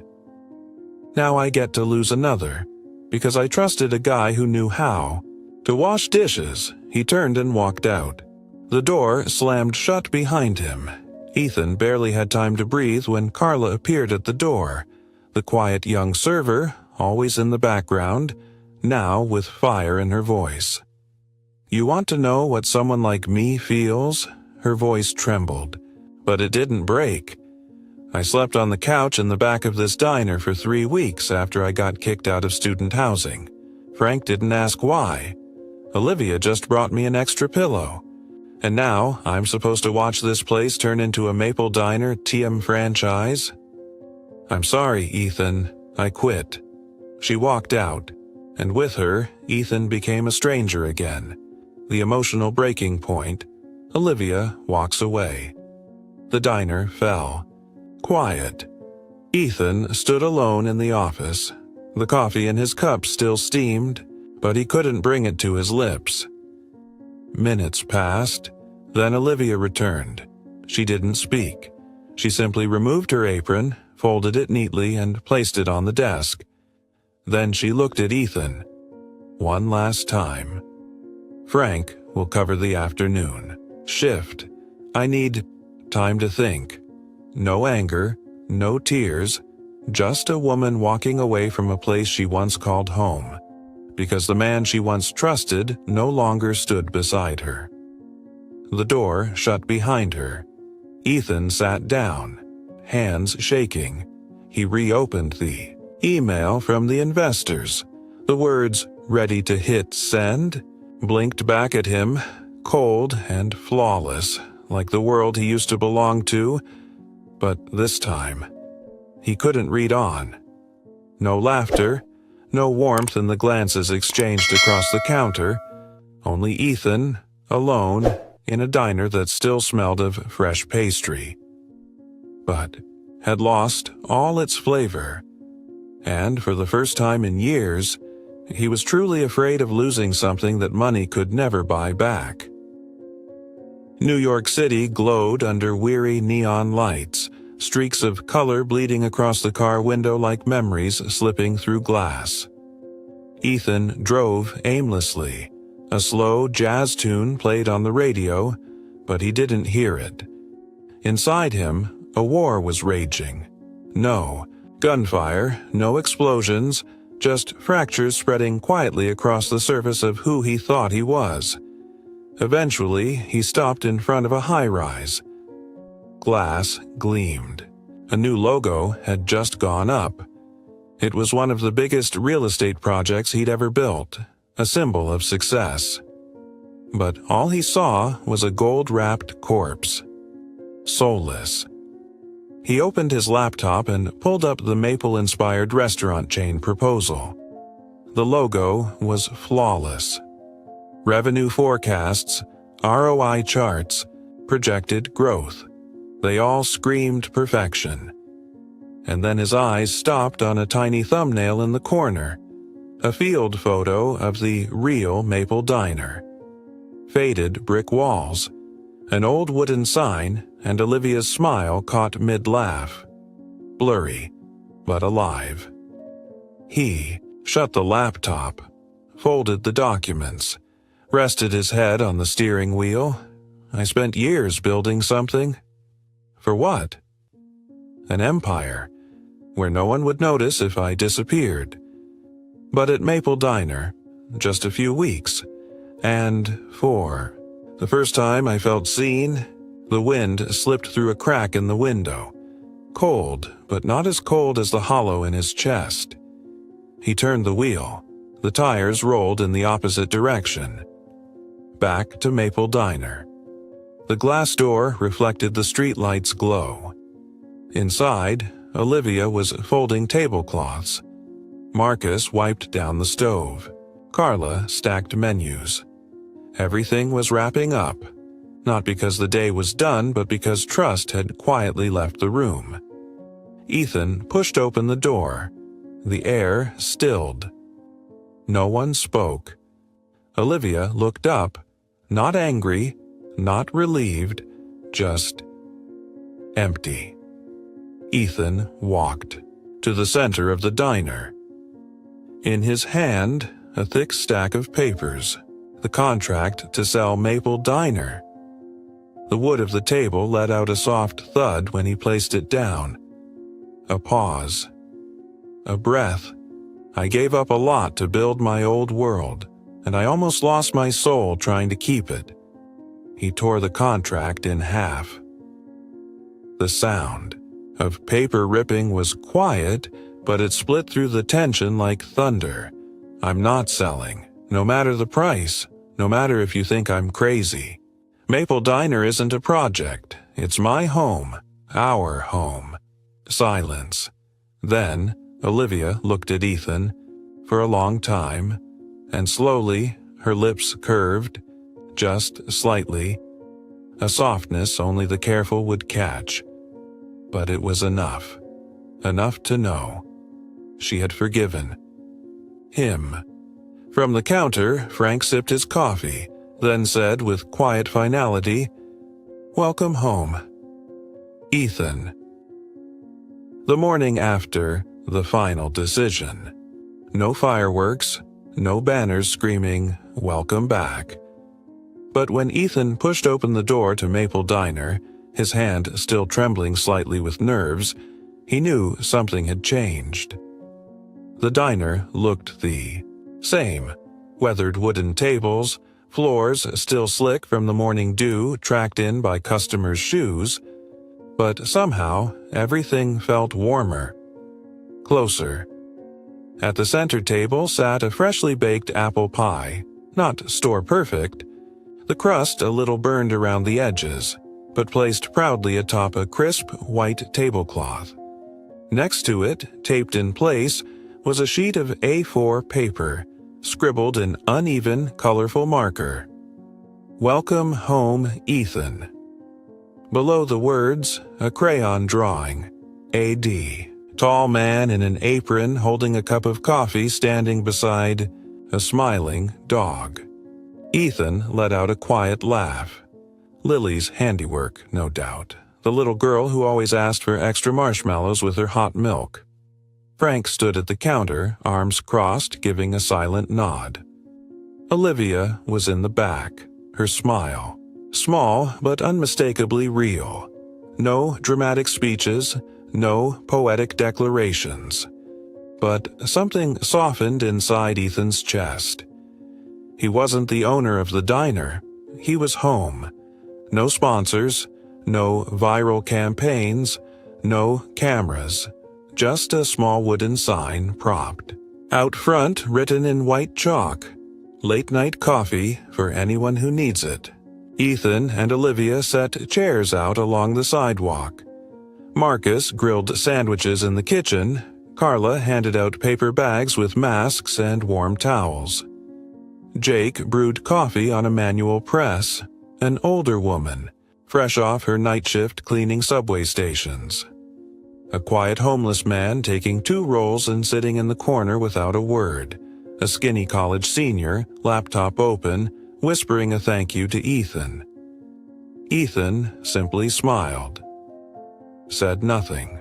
Now I get to lose another, because I trusted a guy who knew how. To wash dishes." He turned and walked out. The door slammed shut behind him. Ethan barely had time to breathe when Carla appeared at the door, the quiet young server, always in the background, now with fire in her voice. "You want to know what someone like me feels?" Her voice trembled, but it didn't break. "I slept on the couch in the back of this diner for 3 weeks after I got kicked out of student housing. Frank didn't ask why. Olivia just brought me an extra pillow. And now I'm supposed to watch this place turn into a Maple Diner TM franchise? I'm sorry, Ethan. I quit." She walked out, and with her, Ethan became a stranger again. The emotional breaking point. Olivia walks away. The diner fell. Quiet. Ethan stood alone in the office. The coffee in his cup still steamed, but he couldn't bring it to his lips. Minutes passed. Then Olivia returned. She didn't speak. She simply removed her apron, folded it neatly, and placed it on the desk. Then she looked at Ethan. One last time. "Frank will cover the afternoon shift. I need time to think. No anger, no tears, just a woman walking away from a place she once called home, because the man she once trusted no longer stood beside her." The door shut behind her. Ethan sat down, hands shaking. He reopened the email from the investors. The words, "ready to hit send," blinked back at him, cold and flawless, like the world he used to belong to. But this time, he couldn't read on. No laughter, no warmth in the glances exchanged across the counter. Only Ethan, alone, in a diner that still smelled of fresh pastry, but had lost all its flavor. And for the first time in years, he was truly afraid of losing something that money could never buy back. New York City glowed under weary neon lights, streaks of color bleeding across the car window like memories slipping through glass. Ethan drove aimlessly. A slow jazz tune played on the radio, but he didn't hear it. Inside him, a war was raging. No gunfire, no explosions, just fractures spreading quietly across the surface of who he thought he was. Eventually, he stopped in front of a high-rise. Glass gleamed. A new logo had just gone up. It was one of the biggest real estate projects he'd ever built, a symbol of success. But all he saw was a gold-wrapped corpse. Soulless. He opened his laptop and pulled up the maple-inspired restaurant chain proposal. The logo was flawless. Revenue forecasts, ROI charts, projected growth. They all screamed perfection. And then his eyes stopped on a tiny thumbnail in the corner, a field photo of the real Maple Diner. Faded brick walls, an old wooden sign, and Olivia's smile caught mid-laugh. Blurry, but alive. He shut the laptop, folded the documents, rested his head on the steering wheel. I spent years building something. For what? An empire, where no one would notice if I disappeared. But at Maple Diner, just a few weeks, and for the first time I felt seen, the wind slipped through a crack in the window. Cold, but not as cold as the hollow in his chest. He turned the wheel. The tires rolled in the opposite direction. Back to Maple Diner. The glass door reflected the streetlight's glow. Inside, Olivia was folding tablecloths. Marcus wiped down the stove. Carla stacked menus. Everything was wrapping up, not because the day was done, but because trust had quietly left the room. Ethan pushed open the door. The air stilled. No one spoke. Olivia looked up, not angry, not relieved, just empty. Ethan walked to the center of the diner. In his hand, a thick stack of papers, the contract to sell Maple Diner. The wood of the table let out a soft thud when he placed it down. A pause. A breath. I gave up a lot to build my old world, and I almost lost my soul trying to keep it. He tore the contract in half. The sound of paper ripping was quiet, but it split through the tension like thunder. I'm not selling, no matter the price, no matter if you think I'm crazy. Maple Diner isn't a project. It's my home, our home. Silence. Then, Olivia looked at Ethan for a long time, and slowly, her lips curved, just slightly, a softness only the careful would catch. But it was enough. Enough to know. She had forgiven him. From the counter, Frank sipped his coffee, then said with quiet finality, "Welcome home, Ethan." The morning after the final decision. No fireworks, no banners screaming, "Welcome back." But when Ethan pushed open the door to Maple Diner, his hand still trembling slightly with nerves, he knew something had changed. The diner looked the same. Weathered wooden tables, floors still slick from the morning dew tracked in by customers' shoes, but somehow everything felt warmer, closer. At the center table sat a freshly baked apple pie, not store-perfect, the crust a little burned around the edges, but placed proudly atop a crisp white tablecloth. Next to it, taped in place, was a sheet of A4 paper, scribbled in uneven, colorful marker. "Welcome home, Ethan." Below the words, a crayon drawing, A.D., tall man in an apron holding a cup of coffee standing beside a smiling dog. Ethan let out a quiet laugh. Lily's handiwork, no doubt. The little girl who always asked for extra marshmallows with her hot milk. Frank stood at the counter, arms crossed, giving a silent nod. Olivia was in the back, her smile. Small, but unmistakably real. No dramatic speeches, no poetic declarations. But something softened inside Ethan's chest. He wasn't the owner of the diner. He was home. No sponsors, no viral campaigns, no cameras. Just a small wooden sign propped. Out front, written in white chalk, "Late-night coffee for anyone who needs it." Ethan and Olivia set chairs out along the sidewalk. Marcus grilled sandwiches in the kitchen. Carla handed out paper bags with masks and warm towels. Jake brewed coffee on a manual press, an older woman, fresh off her night shift cleaning subway stations. A quiet homeless man taking 2 rolls and sitting in the corner without a word. A skinny college senior, laptop open, whispering a thank you to Ethan. Ethan simply smiled. Said nothing.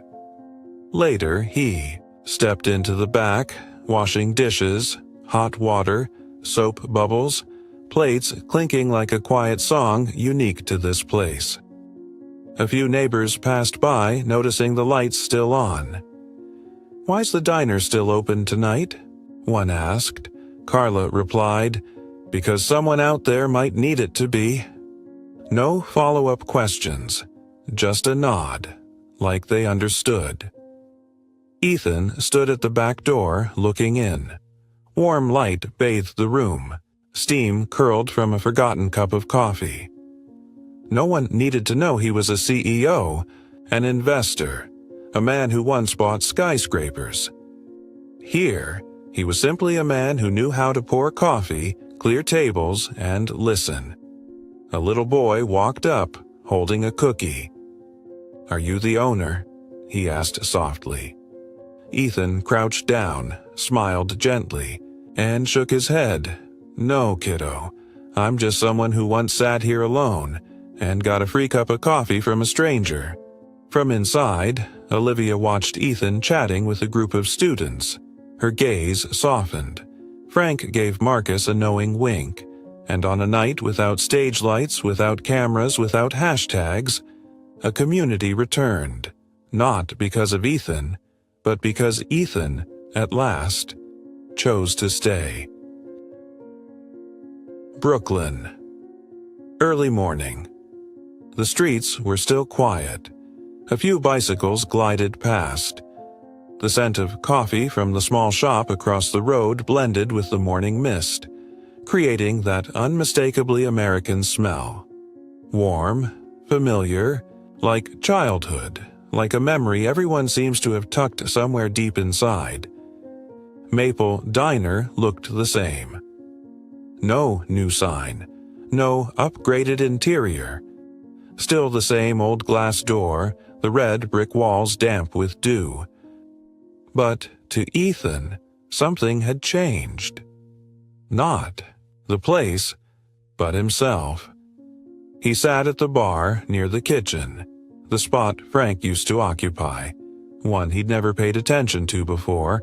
Later, he stepped into the back, washing dishes, hot water, soap bubbles, plates clinking like a quiet song unique to this place. A few neighbors passed by, noticing the lights still on. "Why's the diner still open tonight?" one asked. Carla replied, "Because someone out there might need it to be." No follow-up questions, just a nod, like they understood. Ethan stood at the back door, looking in. Warm light bathed the room. Steam curled from a forgotten cup of coffee. No one needed to know he was a CEO, an investor, a man who once bought skyscrapers. Here, he was simply a man who knew how to pour coffee, clear tables, and listen. A little boy walked up, holding a cookie. "Are you the owner?" he asked softly. Ethan crouched down, smiled gently, and shook his head. "No, kiddo. I'm just someone who once sat here alone and got a free cup of coffee from a stranger." From inside, Olivia watched Ethan chatting with a group of students. Her gaze softened. Frank gave Marcus a knowing wink, and on a night without stage lights, without cameras, without hashtags, a community returned, not because of Ethan, but because Ethan, at last, chose to stay. Brooklyn. Early morning. The streets were still quiet. A few bicycles glided past. The scent of coffee from the small shop across the road blended with the morning mist, creating that unmistakably American smell. Warm, familiar, like childhood, like a memory everyone seems to have tucked somewhere deep inside. Maple Diner looked the same. No new sign, no upgraded interior. Still the same old glass door, the red brick walls damp with dew. But to Ethan, something had changed. Not the place, but himself. He sat at the bar near the kitchen, the spot Frank used to occupy, one he'd never paid attention to before.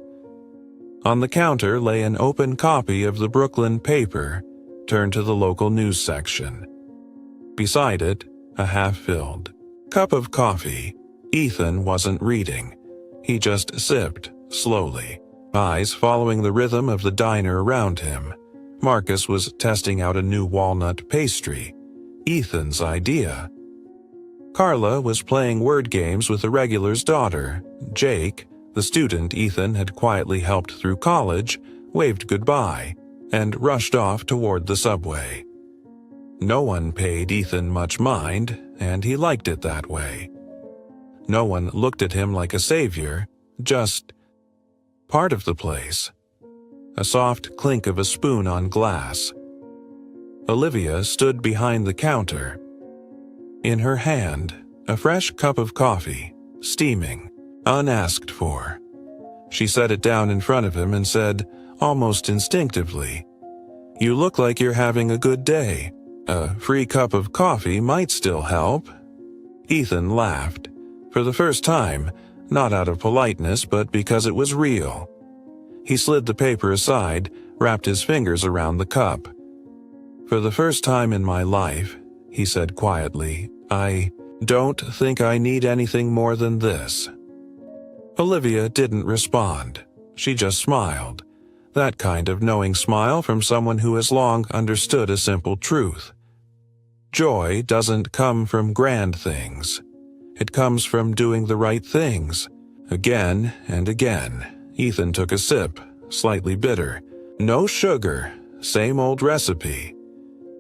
On the counter lay an open copy of the Brooklyn paper, turned to the local news section. Beside it, a half-filled cup of coffee. Ethan wasn't reading. He just sipped, slowly, eyes following the rhythm of the diner around him. Marcus was testing out a new walnut pastry, Ethan's idea. Carla was playing word games with the regular's daughter. Jake, the student Ethan had quietly helped through college, waved goodbye and rushed off toward the subway. No one paid Ethan much mind, and he liked it that way. No one looked at him like a savior, just part of the place. A soft clink of a spoon on glass. Olivia stood behind the counter. In her hand, a fresh cup of coffee, steaming, unasked for. She set it down in front of him and said, almost instinctively, "You look like you're having a good day. A free cup of coffee might still help." Ethan laughed, for the first time, not out of politeness but because it was real. He slid the paper aside, wrapped his fingers around the cup. "For the first time in my life," he said quietly, "I don't think I need anything more than this." Olivia didn't respond. She just smiled. That kind of knowing smile from someone who has long understood a simple truth. Joy doesn't come from grand things. It comes from doing the right things. Again and again, Ethan took a sip, slightly bitter. No sugar, same old recipe.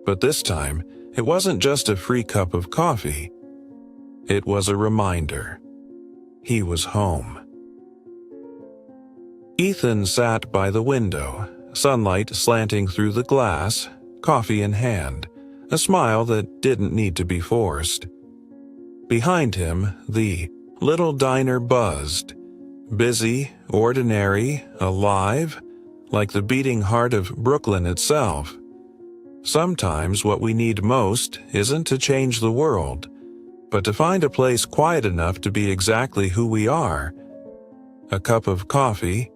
But this time, it wasn't just a free cup of coffee. It was a reminder. He was home. Ethan sat by the window, sunlight slanting through the glass, coffee in hand, a smile that didn't need to be forced. Behind him, the little diner buzzed. Busy, ordinary, alive, like the beating heart of Brooklyn itself. Sometimes what we need most isn't to change the world, but to find a place quiet enough to be exactly who we are. A cup of coffee,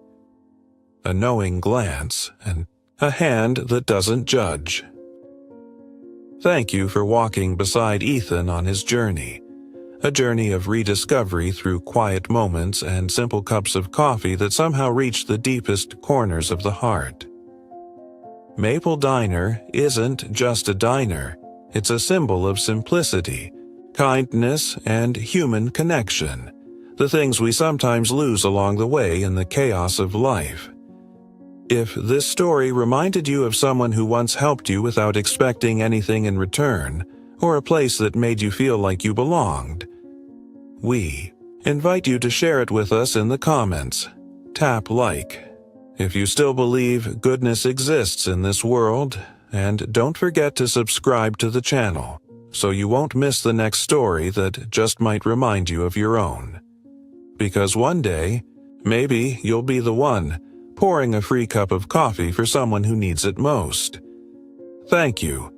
a knowing glance, and a hand that doesn't judge. Thank you for walking beside Ethan on his journey, a journey of rediscovery through quiet moments and simple cups of coffee that somehow reach the deepest corners of the heart. Maple Diner isn't just a diner, it's a symbol of simplicity, kindness, and human connection, the things we sometimes lose along the way in the chaos of life. If this story reminded you of someone who once helped you without expecting anything in return, or a place that made you feel like you belonged, we invite you to share it with us in the comments. Tap like if you still believe goodness exists in this world, and don't forget to subscribe to the channel so you won't miss the next story that just might remind you of your own. Because one day, maybe you'll be the one pouring a free cup of coffee for someone who needs it most. Thank you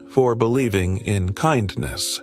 for believing in kindness.